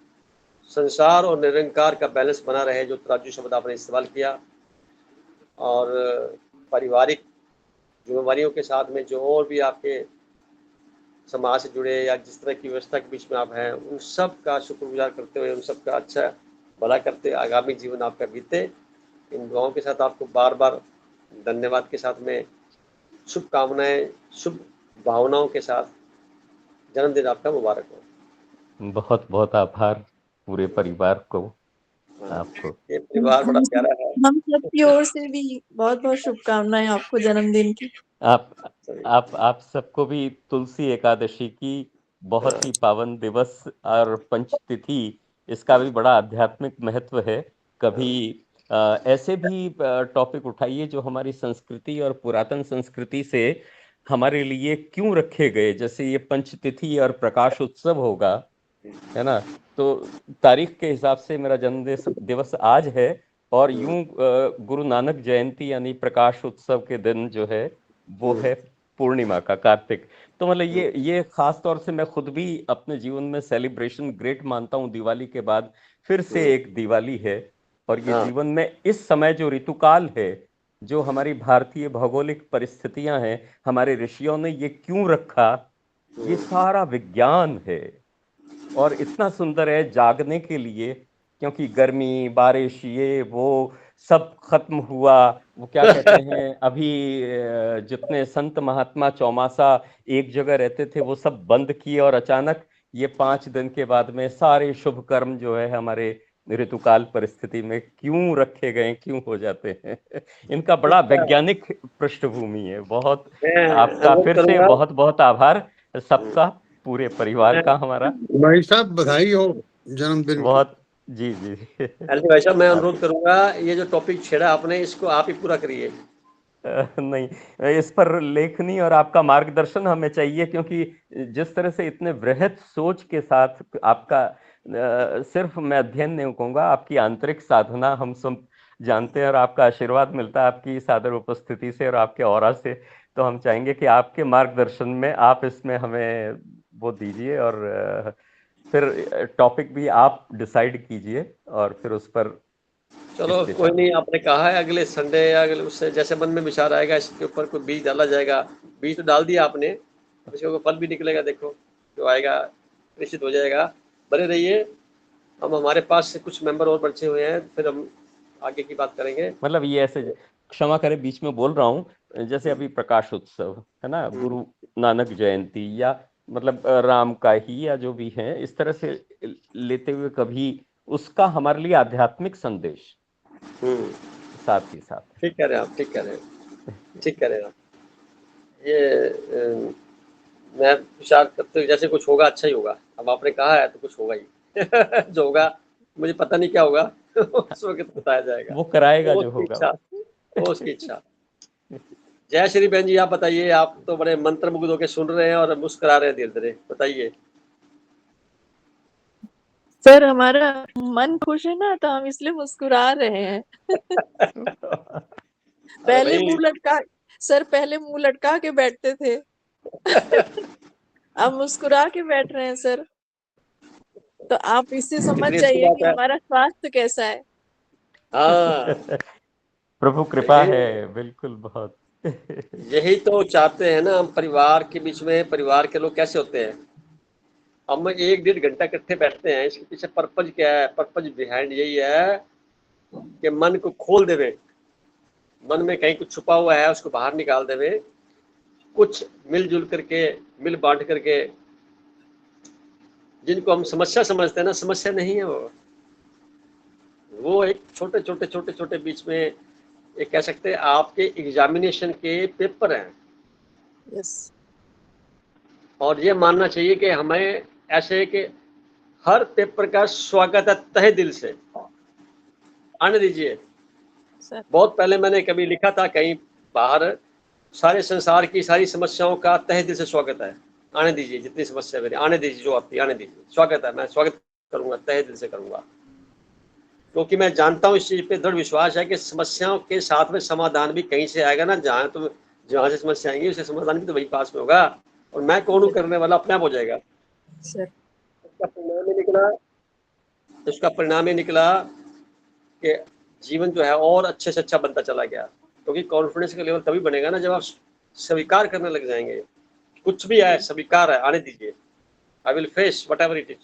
संसार और निरंकार का बैलेंस बना रहे, जो तराजू शब्द आपने इस्तेमाल किया। और पारिवारिक जिम्मेवारियों के साथ में जो और भी आपके समाज से जुड़े या जिस तरह की व्यवस्था के बीच में आप हैं, उन सब का शुक्रगुजार करते हुए, उन सब का अच्छा भला करते हुए आगामी जीवन आपका बीते। इन दुआओं के साथ आपको बार बार धन्यवाद के साथ में शुभकामनाएं, शुभ भावनाओं के साथ जन्मदिन आपका मुबारक हो। बहुत बहुत आभार पूरे परिवार को, आपको। ये परिवार बड़ा प्यारा है। हम सबकी ओर से भी बहुत बहुत शुभकामनाएं आपको जन्मदिन की। आप सबको भी तुलसी एकादशी की बहुत ही पावन दिवस और पंचतिथि, इसका भी बड़ा आध्यात्मिक महत्व है। कभी ऐसे भी टॉपिक उठाइए जो हमारी संस्कृति और पुरातन संस्कृति से हमारे लिए क्यों रखे गए, जैसे ये पंचतिथि और प्रकाश उत्सव होगा, है ना। तो तारीख के हिसाब से मेरा जन्म दिवस आज है, और यूं गुरु नानक जयंती यानी प्रकाश उत्सव के दिन जो है वो है पूर्णिमा का, कार्तिक। तो मतलब ये खास तौर से मैं खुद भी अपने जीवन में सेलिब्रेशन ग्रेट मानता हूँ। दिवाली के बाद फिर से एक दिवाली है, और ये जीवन में इस समय जो ऋतुकाल है, जो हमारी भारतीय भौगोलिक परिस्थितियां हैं, हमारे ऋषियों ने ये क्यों रखा, ये सारा विज्ञान है और इतना सुंदर है जागने के लिए, क्योंकि गर्मी बारिश ये वो सब खत्म हुआ। वो क्या कहते हैं, अभी जितने संत महात्मा चौमासा एक जगह रहते थे वो सब बंद किए, और अचानक ये 5 दिन के बाद में सारे शुभ कर्म जो है हमारे ऋतुकाल परिस्थिति में क्यों रखे गए, क्यों हो जाते हैं। इनका बड़ा वैज्ञानिक पृष्ठभूमि है। बहुत आपका फिर से बहुत बहुत आभार सबका, पूरे परिवार का हमारा। भाई साहब बधाई हो जन्मदिन। बहुत जी जी। भाई साहब मैं अनुरोध करूंगा, ये जो टॉपिक छेड़ा आपने इसको आप ही पूरा करिए। नहीं, इस पर लेखनी और आपका मार्गदर्शन हमें चाहिए, क्योंकि जिस तरह से इतने वृहद सोच के साथ आपका सिर्फ मैं अध्ययन नहीं कहूँगा, आपकी आंतरिक साधना हम सब जानते हैं, और आपका आशीर्वाद मिलता है आपकी सादर उपस्थिति से और आपके ऑरा से। तो हम चाहेंगे कि आपके मार्गदर्शन में आप इसमें हमें वो दीजिए, और फिर टॉपिक भी आप डिसाइड कीजिए, और फिर उस पर चलो कोई नहीं, आपने कहा है अगले संडे या अगले उससे जैसे मन में विचार आएगा इसके ऊपर कोई बीज डाला जाएगा। बीज तो डाल दिया आपने, इसके ऊपर फल भी निकलेगा, देखो जो आएगा निश्चित हो जाएगा। बने रहिए, हम हमारे पास से कुछ मेंबर और बचे हुए हैं, फिर हम आगे की बात करेंगे। मतलब ये ऐसे, क्षमा करें बीच में बोल रहा हूँ, जैसे अभी प्रकाश उत्सव है ना, गुरु नानक जयंती या मतलब राम का ही या जो भी है, इस तरह से लेते हुए कभी उसका हमारे लिए आध्यात्मिक संदेश साथ ही साथ। ठीक कह रहे हैं आप, ठीक कह रहे हैं, ठीक कह रहे हैं आप। ये मैं विचार करते जैसे कुछ होगा अच्छा ही होगा। अब आपने कहा है तो कुछ होगा ही। जो होगा मुझे पता नहीं क्या होगा, उस वक्त बताया जाएगा। वो कराएगा जो होगा, वो उसकी इच्छा। जय श्री बहन जी, आप बताइए, आप तो बड़े मंत्रमुग्ध होकर सुन रहे हैं और मुस्कुरा रहे हैं धीरे धीरे, बताइए। सर हमारा मन खुश है ना, तो हम इसलिए मुस्कुरा रहे हैं। पहले मुंह लटका, सर पहले मुंह लटका के बैठते थे, अब मुस्कुरा के बैठ रहे हैं सर। तो आप इससे समझ जाइए कि हमारा स्वास्थ्य कैसा है। प्रभु कृपा है, बिल्कुल। बहुत यही तो चाहते हैं ना हम, परिवार के बीच में, परिवार के लोग कैसे होते हैं, हम 1-1.5 घंटा इकट्ठे बैठते हैं, इसके पीछे पर्पज क्या है? पर्पज बिहाइंड यही है कि मन को खोल देवे, मन में कहीं कुछ छुपा हुआ है उसको बाहर निकाल देवे, कुछ मिलजुल करके, मिल बांट करके। जिनको हम समस्या समझते हैं ना, समस्या नहीं है वो एक छोटे छोटे छोटे छोटे बीच में एक कह सकते हैं आपके एग्जामिनेशन के पेपर हैं। यस। और ये मानना चाहिए कि हमें ऐसे कि हर पेपर का स्वागत है तहे दिल से, आने दीजिए। बहुत पहले मैंने कभी लिखा था कहीं बाहर, सारे संसार की सारी समस्याओं का तहे दिल से स्वागत है, आने दीजिए, जितनी समस्या मेरी आने दीजिए, जो आपकी आने दीजिए, स्वागत है, मैं स्वागत करूंगा, तहे दिल से करूंगा। क्योंकि मैं जानता हूँ, इस चीज पे दृढ़ विश्वास है कि समस्याओं के साथ में समाधान भी कहीं से आएगा ना। जहाँ से समस्या आएंगी उससे समाधान भी तो वही पास में होगा, और मैं कौन हूँ करने वाला अपने आप हो जाएगा। उसका परिणाम ही निकला कि जीवन जो है और अच्छे से अच्छा बनता चला गया। क्योंकि कॉन्फिडेंस का लेवल तभी बनेगा ना जब आप स्वीकार करने लग जाएंगे कुछ भी है स्वीकार है, आने दीजिए, I will face what ever it is,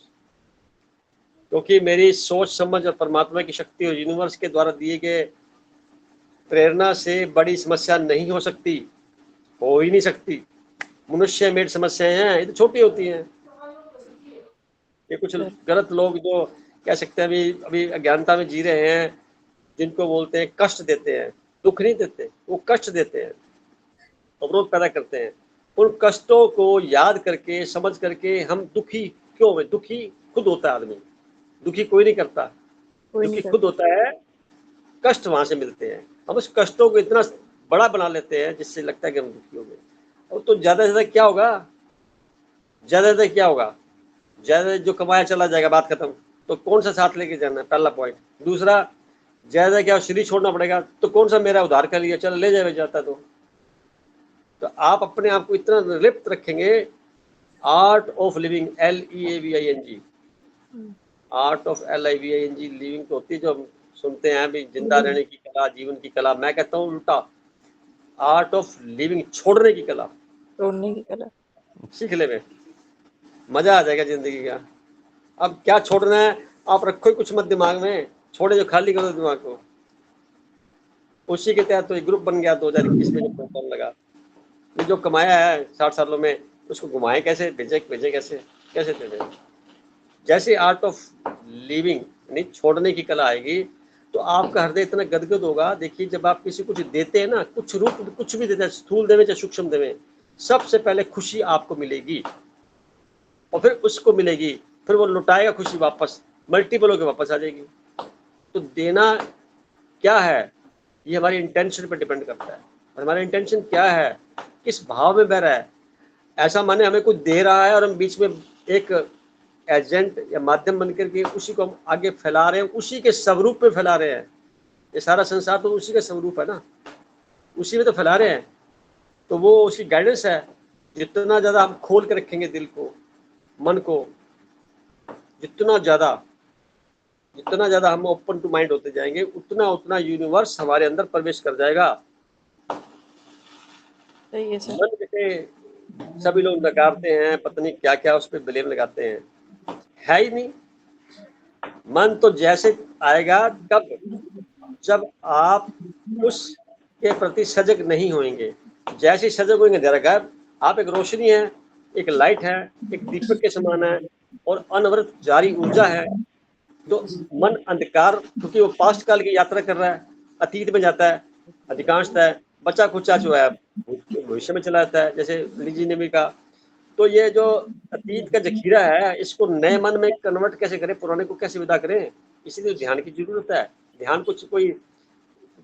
क्योंकि मेरी सोच समझ और परमात्मा की शक्ति और यूनिवर्स के द्वारा दिए गए प्रेरणा से बड़ी समस्या नहीं हो सकती, हो ही नहीं सकती। मनुष्य मेड समस्याएं हैं, ये तो छोटी होती हैं। ये कुछ गलत लोग जो कह सकते हैं अभी अभी अज्ञानता में जी रहे हैं, जिनको बोलते हैं कष्ट देते हैं, दुख नहीं देते, वो कष्ट देते हैं, अवरोध पैदा करते हैं। उन कष्टों को याद करके समझ करके हम दुखी क्यों हुए? दुखी खुद होता है आदमी, दुखी कोई नहीं करता, दुखी खुद होता है, कष्ट वहां से मिलते हैं। हम उस कष्टों को इतना बड़ा बना लेते हैं जिससे लगता है कि हम दुखी हो गए। और तो ज्यादा से ज्यादा क्या होगा, ज्यादा से ज्यादा क्या होगा, ज्यादा जो कमाया चला जाएगा, बात खत्म। तो कौन सा साथ लेके जाना है, पहला पॉइंट। दूसरा, ज्यादा क्या शरीर छोड़ना पड़ेगा, तो कौन सा मेरा उधार कर लिया, चल ले जाए जाता। तो आप अपने आप को इतना लिप्त रखेंगे, art of living, LEAVING, art of LIVING, living तो होती है जो हम सुनते हैं भी, जिंदा रहने की कला, जीवन की कला। मैं कहता हूँ उल्टा, आर्ट ऑफ लिविंग, छोड़ने की कला, छोड़ने की कला सीख ले में मजा आ जाएगा जिंदगी का। अब क्या छोड़ना है, आप रखो ही कुछ मत दिमाग में, छोड़े जो खाली करो दिमाग को। उसी के तहत तो एक ग्रुप बन गया 2021 में, जो प्रोग्राम लगा। ये जो कमाया है 60 सालों में, उसको घुमाए कैसे, भेजे कैसे, कैसे भेजे। जैसे आर्ट ऑफ लिविंग यानी छोड़ने की कला आएगी, तो आपका हृदय इतना गदगद होगा। देखिए, जब आप किसी कुछ देते हैं ना, कुछ रूप कुछ भी देते हैं, स्थूल देवे चाहे सूक्ष्म देवे, सबसे पहले खुशी आपको मिलेगी और फिर उसको मिलेगी, फिर वो लुटाएगा खुशी वापस, मल्टीपल होकर वापस आ जाएगी। तो देना क्या है, ये हमारी इंटेंशन पर डिपेंड करता है। और हमारा इंटेंशन क्या है, किस भाव में बह रहा है। ऐसा माने हमें कुछ दे रहा है और हम बीच में एक एजेंट या माध्यम बनकर के उसी को हम आगे फैला रहे हैं, उसी के स्वरूप में फैला रहे हैं। ये सारा संसार तो उसी का स्वरूप है ना, उसी में तो फैला रहे हैं। तो वो उसकी गाइडेंस है। जितना ज्यादा हम खोल के रखेंगे दिल को, मन को, जितना ज्यादा हम ओपन टू माइंड होते जाएंगे, उतना यूनिवर्स हमारे अंदर प्रवेश कर जाएगा। सही है सर। मन जैसे सभी लोग नकारते हैं, पता नहीं क्या क्या उस पर ब्लेम लगाते हैं, है ही नहीं। मन तो जैसे आएगा कब, जब आप उसके प्रति सजग नहीं होंगे। जैसे सजग होंगे जरा, आप एक रोशनी है, एक लाइट है, एक दीपक के समान है और अनवरत जारी ऊर्जा है। तो मन अंधकार, क्योंकि वो पास्ट काल की यात्रा कर रहा है, अतीत में जाता है अधिकांशतः, बचा खुचा जो है भविष्य में चला जाता है, जैसे लीजी ने भी कहा। तो ये जो अतीत का जखीरा है, इसको नए मन में कन्वर्ट कैसे करें, पुराने को कैसे विदा करें, इसीलिए ध्यान की जरूरत है। ध्यान कुछ कोई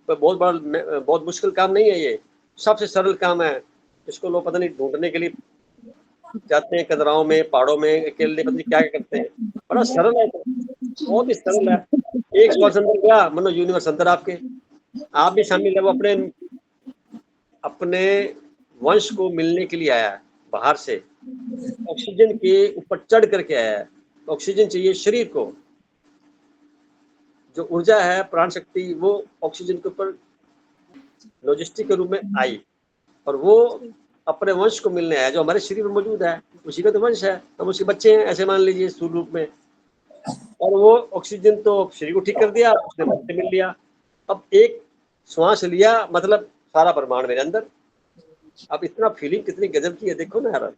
बहुत मुश्किल काम नहीं है, ये सबसे सरल काम है। इसको लोग पता नहीं ढूंढने के लिए जाते हैं, कदराओं में, पहाड़ों में अकेले, पता नहीं क्या करते हैं। बड़ा सरल है, बहुत ही सरल है। एक वर्ष अंदर गया, मनो यूनिवर्स अंदर आपके, आप भी शामिल है। वो अपने वंश को मिलने के लिए आया है बाहर से, ऑक्सीजन के ऊपर चढ़ करके आया है। ऑक्सीजन चाहिए शरीर को, जो ऊर्जा है प्राण शक्ति, वो ऑक्सीजन के ऊपर लॉजिस्टिक के रूप में आई और वो अपने वंश को मिलने आया, जो हमारे शरीर में मौजूद है, उसी का तो वंश है, हम उसके बच्चे हैं, ऐसे मान लीजिए स्थूल रूप में। और वो ऑक्सीजन तो शरीर को ठीक कर दिया, उसने मन से मिल लिया। अब एक श्वास लिया, मतलब सारा ब्रह्मांड मेरे अंदर। अब इतना फीलिंग कितनी गजब की है, देखो ना यार,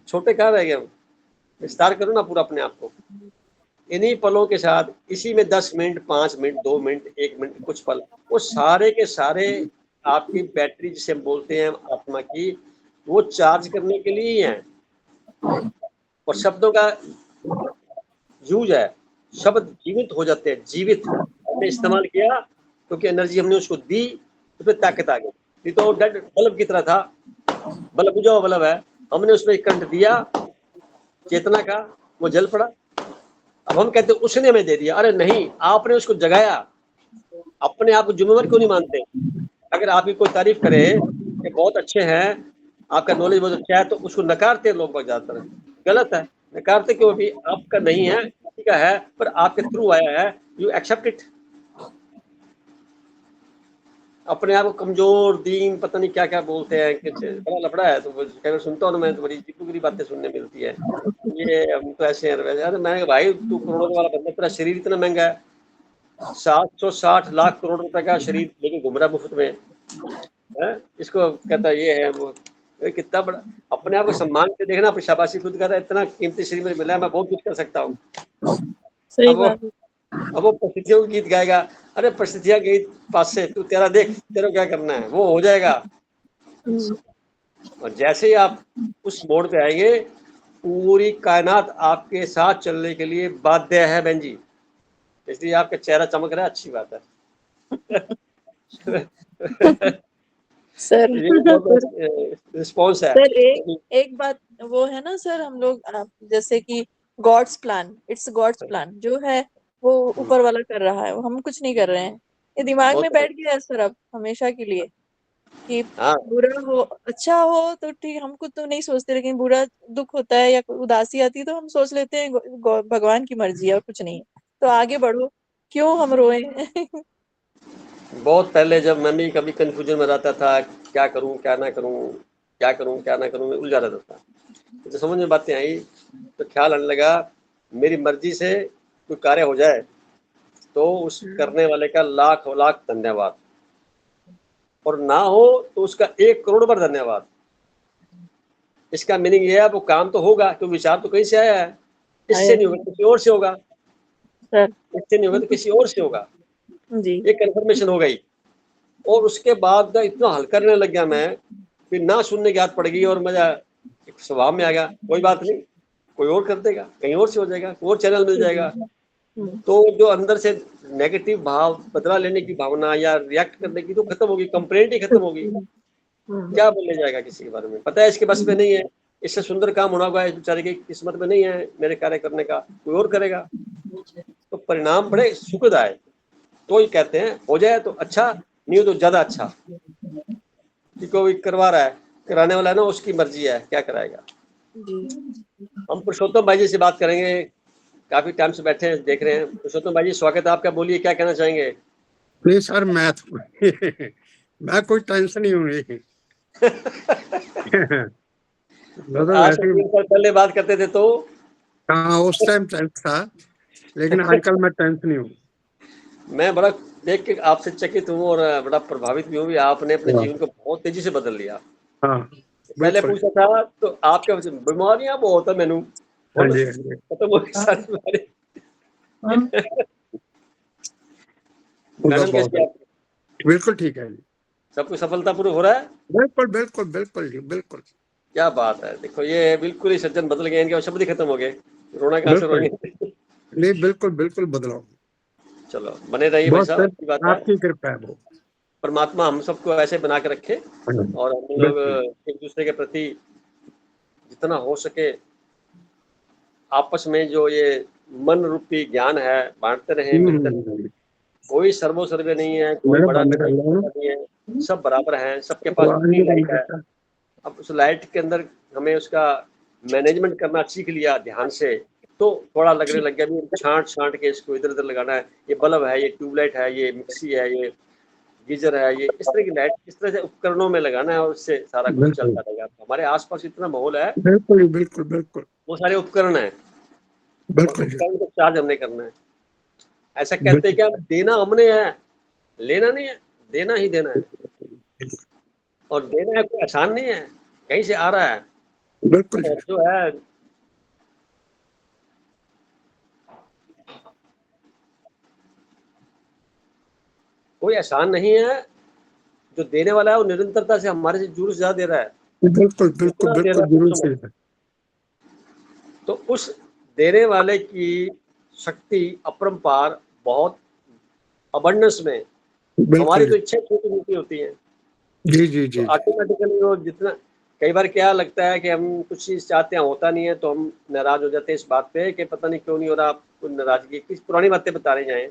छोटे कहाँ रह गए हम, विस्तार करो ना पूरा अपने आप को। इन्हीं पलों के साथ, इसी में 10 मिनट, 5 मिनट, 2 मिनट, 1 मिनट, कुछ पल, वो सारे के सारे आपकी बैटरी जिसे हम बोलते हैं आत्मा की, वो चार्ज करने के लिए ही है। और शब्दों का यूज है, शब्द जीवित हो जाते हैं, जीवित हमने इस्तेमाल किया क्योंकि एनर्जी हमने उसको दी, तो फिर ताकत आ गई। ये तो डेड बल्ब की तरह था, बल्ब बुझा हुआ बल्ब है, हमने उसमें करंट दिया चेतना का, वो जल पड़ा। अब हम कहते उसने हमें दे दिया, अरे नहीं, आपने उसको जगाया। अपने आप को जिम्मेवार क्यों नहीं मानते? अगर आपकी कोई तारीफ करे कि बहुत अच्छे हैं, आपका नॉलेज बहुत अच्छा है, तो उसको नकारते हैं लोग बहुत ज्यादातर। गलत है, नकारते क्यों? भी आपका नहीं है, किसी का है, पर आपके थ्रू आया है, यू एक्सेप्ट इट। अपने आप को कमजोर दीन पता नहीं क्या क्या बोलते हैं, कुछ बड़ा लफड़ा है। तो कई बार सुनता हूँ ना मैं, तो बड़ी अजीबोगरीब बातें सुनने मिलती है, ये हम तो ऐसे हैं वैसे। अरे मैंने कहा भाई तू करोड़ों वाला बंदा, तेरा शरीर इतना महंगा है, 760 लाख करोड़ रुपए का शरीर लेके घूम रहा है मुफ्त में है? इसको कहता है ये है वो। ये कितना बड़ा अपने आप को सम्मान से देखना, अपनी शाबाशी खुद करता है, इतना कीमती शरीर मुझे मिला है, मैं बहुत कुछ कर सकता हूँ। सही अब वो बात है। अब वो परिस्थितियों के गीत गाएगा, अरे परिस्थितियां गई पास से, तू तेरा देख तेरा क्या करना है, वो हो जाएगा। और जैसे ही आप उस मोड़ पे आएंगे, पूरी कायनात आपके साथ चलने के लिए बाध्य है बहन जी, इसलिए आपका चेहरा चमक रहा है, अच्छी बात है। सर रिस्पॉन्स है। सर एक बात वो है ना सर, हम लोग जैसे कि God's plan, it's God's plan जो है वो ऊपर वाला कर रहा है, वो हम कुछ नहीं कर रहे हैं। ये दिमाग में बैठ गया है सर अब हमेशा के लिए कि हाँ बुरा हो अच्छा हो तो ठीक, हम खुद तो नहीं सोचते, लेकिन बुरा दुख होता है या कोई उदासी आती है तो हम सोच लेते हैं भगवान की मर्जी है और कुछ नहीं है, तो आगे बढ़ो, क्यों हम रोए। बहुत पहले जब मैं भी कभी कंफ्यूजन में रहता था, क्या करूं क्या ना करूं, क्या करूं क्या ना करूं, मैं उलझा रहता था। तो समझ में बातें आई तो ख्याल आने लगा, मेरी मर्जी से कोई कार्य हो जाए तो उस करने वाले का लाख लाख धन्यवाद, और ना हो तो उसका 1 करोड़ बार धन्यवाद। इसका मीनिंग ये है वो काम तो होगा, क्योंकि विचार तो कहीं से आया है, इससे नहीं होगा किसी और से होगा, सर इससे नहीं होगा तो किसी और से होगा, जी ये कंफर्मेशन हो गई। और उसके बाद ना इतना हल करने लग गया मैं, फिर ना सुनने की आदत पड़ गई और मजा एक स्वभाव में आ गया, कोई बात नहीं, कोई और कर देगा, कहीं और से हो जाएगा, कोई और चैनल मिल जाएगा। तो जो अंदर से नेगेटिव भाव, बदला लेने की भावना या रिएक्ट करने की, तो खत्म होगी, कंप्लेंट ही खत्म होगी। क्या बोलने जाएगा किसी के बारे में, पता है इसके बस में नहीं है, इससे सुंदर काम होना होगा, इस बेचारे की किस्मत में नहीं है मेरे कार्य करने का, कोई और करेगा। तो परिणाम बड़े सुखदायक, तो ही कहते हैं हो जाए तो अच्छा, नहीं हो तो ज्यादा अच्छा। कि कोई करवा रहा है, कराने वाला है ना, उसकी मर्जी है, क्या कराएगा। हम पुरुषोत्तम भाई जी से बात करेंगे, काफी टाइम से बैठे हैं, देख रहे हैं। पुरुषोत्तम भाई जी स्वागत है आपका, बोलिए क्या कहना चाहेंगे। नहीं सर मैं कोई टेंशन नहीं हूँ आज से 3 साल पहले बात करते थे तो हाँ उस टाइम टेंस था, लेकिन आजकल मैं टेंस नहीं हूँ। मैं बड़ा देख के आपसे चकित हूँ और बड़ा प्रभावित भी हूँ भी आपने अपने जीवन को बहुत तेजी से बदल लिया। हाँ पहले पूछा था तो आपके बीमारियां बहुत है मैनू, खत्म हो गई सारी बीमारी। मैडम कैसी है? बिल्कुल ठीक है जी, सब कुछ सफलतापूर्वक हो रहा है? बिल्कुल बिल्कुल बिल्कुल जी बिल्कुल। क्या बात है, देखो ये बिल्कुल ही सज्जन बदल गए, इनके शब्द ही खत्म हो गए, रोना कहाँ से रोएंगे। नहीं बिल्कुल बिल्कुल बदलाव। चलो बने रहिए भाई साहब, अच्छी बात है, आपकी कृपा है वो। परमात्मा हम सबको ऐसे बना के रखे और हम लोग एक दूसरे के प्रति जितना हो सके आपस में जो ये मन रूपी ज्ञान है बांटते रहे, मिलते रहे। कोई सर्वोसर्वे नहीं है, कोई बड़ा नहीं है, सब बराबर हैं, सबके पास अपनी लाइट है। अब उस लाइट के अंदर हमें उसका मैनेजमेंट करना सीख लिया ध्यान से, तो थोड़ा लगने लग गया भी छांट छांट के इसको इधर उधर लगाना है, ये बल्ब है, ये ट्यूबलाइट है, ये मिक्सी है, ये गीजर है, ये इस तरह की लाइट इस तरह से उपकरणों में लगाना है और उससे सारा कुछ चलता रहेगा। हमारे आसपास इतना माहौल है, बिल्कुल बिल्कुल बिल्कुल, वो सारे उपकरण है, बिल्कुल उपकरण को चार्ज हमने करना है। ऐसा कहते हैं कि देना हमने है, लेना नहीं है, देना ही देना है। और देना है कोई आसान नहीं है, कहीं से आ रहा है। बिल्कुल और जो है कोई आसान नहीं है, जो देने वाला है वो निरंतरता से हमारे से जुड़ ज्यादा दे रहा है। बिल्कुल बिल्कुल बिल्कुल जरूर से। तो उस देने वाले की शक्ति अपरंपार, बहुत अबंडेंस में, हमारी तो इच्छा छोटी मोटी होती है। जी जी जी, तो ऑटोमेटिकली वो जितना, कई बार क्या लगता है कि हम कुछ चीज चाहते हैं होता नहीं है, तो हम नाराज हो जाते हैं इस बात पे कि पता नहीं क्यों नहीं हो रहा। आपको नाराजगी किस पुरानी बातें बताने जाए,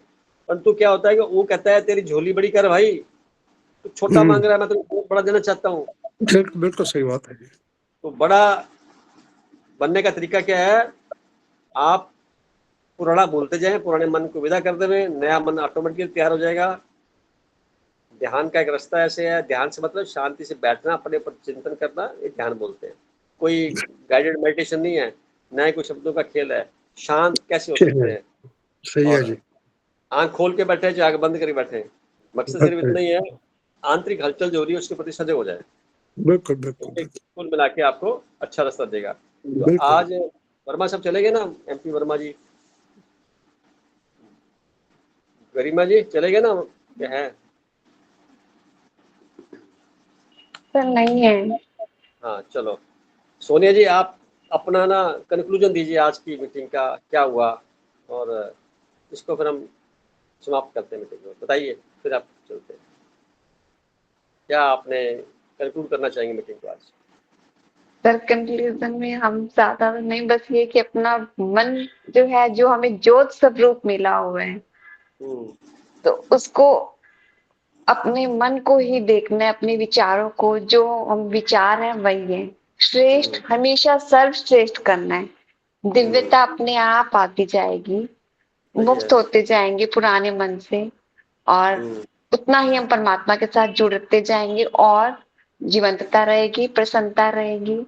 परंतु क्या होता है कि वो कहता है तेरी झोली बड़ी कर भाई, तो छोटा मांग रहा है, मैं तो बहुत बड़ा देना चाहता हूँ। बिल्कुल सही बात है। तो बड़ा बनने का तरीका क्या है, आप पुराना बोलते जाएं, पुराने मन को विदा कर दें, नया मन ऑटोमेटिकली तैयार हो जाएगा। ध्यान का एक रास्ता ऐसे है, ध्यान से मतलब शांति से बैठना, अपने ऊपर चिंतन करना, ये ध्यान बोलते हैं। कोई गाइडेड मेडिटेशन नहीं है, ना ही कोई शब्दों का खेल है। शांत कैसे हो सकते हैं? सही है और जी। आंख खोल के बैठे चाहे आंख बंद करके बैठे, मकसद सिर्फ इतना ही है, आंतरिक हलचल जो हो रही है उसके प्रति सजग हो जाए। बिल्कुल बिल्कुल कुल मिला के आपको अच्छा रास्ता देगा। तो बिल्कुल। आज वर्मा साहब चले गए ना, MP वर्मा जी, गरिमा जी चले गए ना, क्या है? सर नहीं है। हाँ चलो, सोनिया जी आप अपना ना कंक्लूजन दीजिए आज की मीटिंग का, क्या हुआ, और इसको फिर हम समाप्त करते हैं मीटिंग को। बताइए, फिर आप चलते हैं, क्या आपने कंक्लूड करना चाहेंगे मीटिंग को आज? सर कंक्लूजन में हम ज्यादा नहीं, बस ये कि अपना मन जो है, जो हमें ज्योत स्वरूप मिला हुआ है, तो उसको, अपने मन को ही देखना है, अपने विचारों को, जो हम विचार है वही है श्रेष्ठ, हमेशा सर्वश्रेष्ठ करना है। दिव्यता अपने आप आती जाएगी, मुक्त होते जाएंगे पुराने मन से, और उतना ही हम परमात्मा के साथ जुड़ते जाएंगे, और जीवंतता रहेगी, प्रसन्नता रहेगी,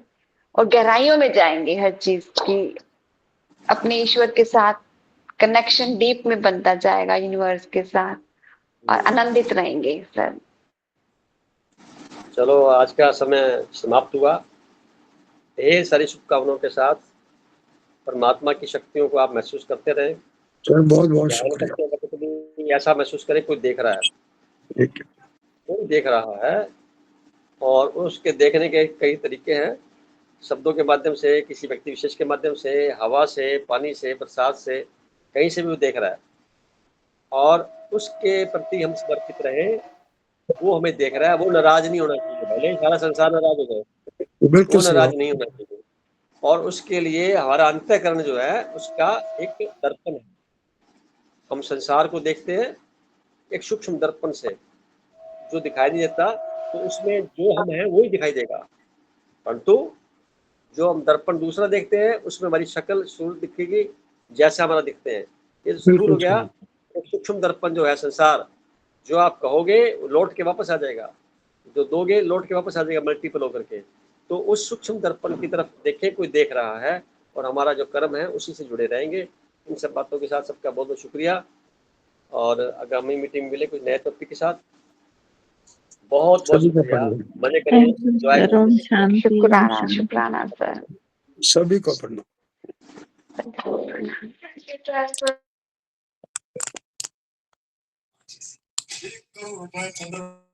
और गहराइयों में जाएंगे हर चीज की, अपने ईश्वर के साथ कनेक्शन डीप में बनता जाएगा, यूनिवर्स के साथ, और आनंदित रहेंगे सर। चलो आज का समय समाप्त हुआ। ढेर सारी शुभकामनाओं के साथ परमात्मा की शक्तियों को आप महसूस करते रहें। सर बहुत बहुत ध्यान शुक्रिया। करते वक्त भी ऐसा महसूस करें कोई देख रहा है, ठीक है। कोई देख रहा है, और उसके देखने के कई तरीके हैं, शब्दों के माध्यम से, किसी व्यक्ति विशेष के माध्यम से, हवा से, पानी से, प्रसाद से, कहीं से भी वो देख रहा है, और उसके प्रति हम समर्पित रहें। वो हमें देख रहा है, वो नाराज नहीं होना चाहिए, भले ही सारा संसार नाराज हो जाए, बिल्कुल वो सही नाराज बात। नहीं होना चाहिए। और उसके लिए हमारा अंतःकरण जो है उसका एक दर्पण है। हम संसार को देखते हैं एक सूक्ष्म दर्पण से, जो दिखाई नहीं देता, तो उसमें जो हम हैं वही दिखाई देगा, परंतु जो हम दर्पण दूसरा देखते हैं उसमें हमारी शक्ल सूरत दिखेगी, जैसा हमारा दिखते हैं। ये तो दूर हो बिल्कुल गया। सही। एक सूक्ष्म दर्पण जो है संसार, जो आप कहोगे वो लौट के वापस आ जाएगा, जो दोगे लौट के वापस आ जाएगा मल्टीपल होकर के। तो उस सूक्ष्म दर्पण की तरफ देखें, कोई देख रहा है, और हमारा जो कर्म है उसी से जुड़े रहेंगे। इन सब बातों के साथ सबका बहुत बहुत शुक्रिया, और आगामी मीटिंग मिले कुछ नए टॉपिक के साथ। बहुत बहुत सभी को शुक्रिया, प्रणाम। मजे करें, एंजॉय करें। शुक्राना शुक्राना सर। सभी को प्रणाम। प्रणाम।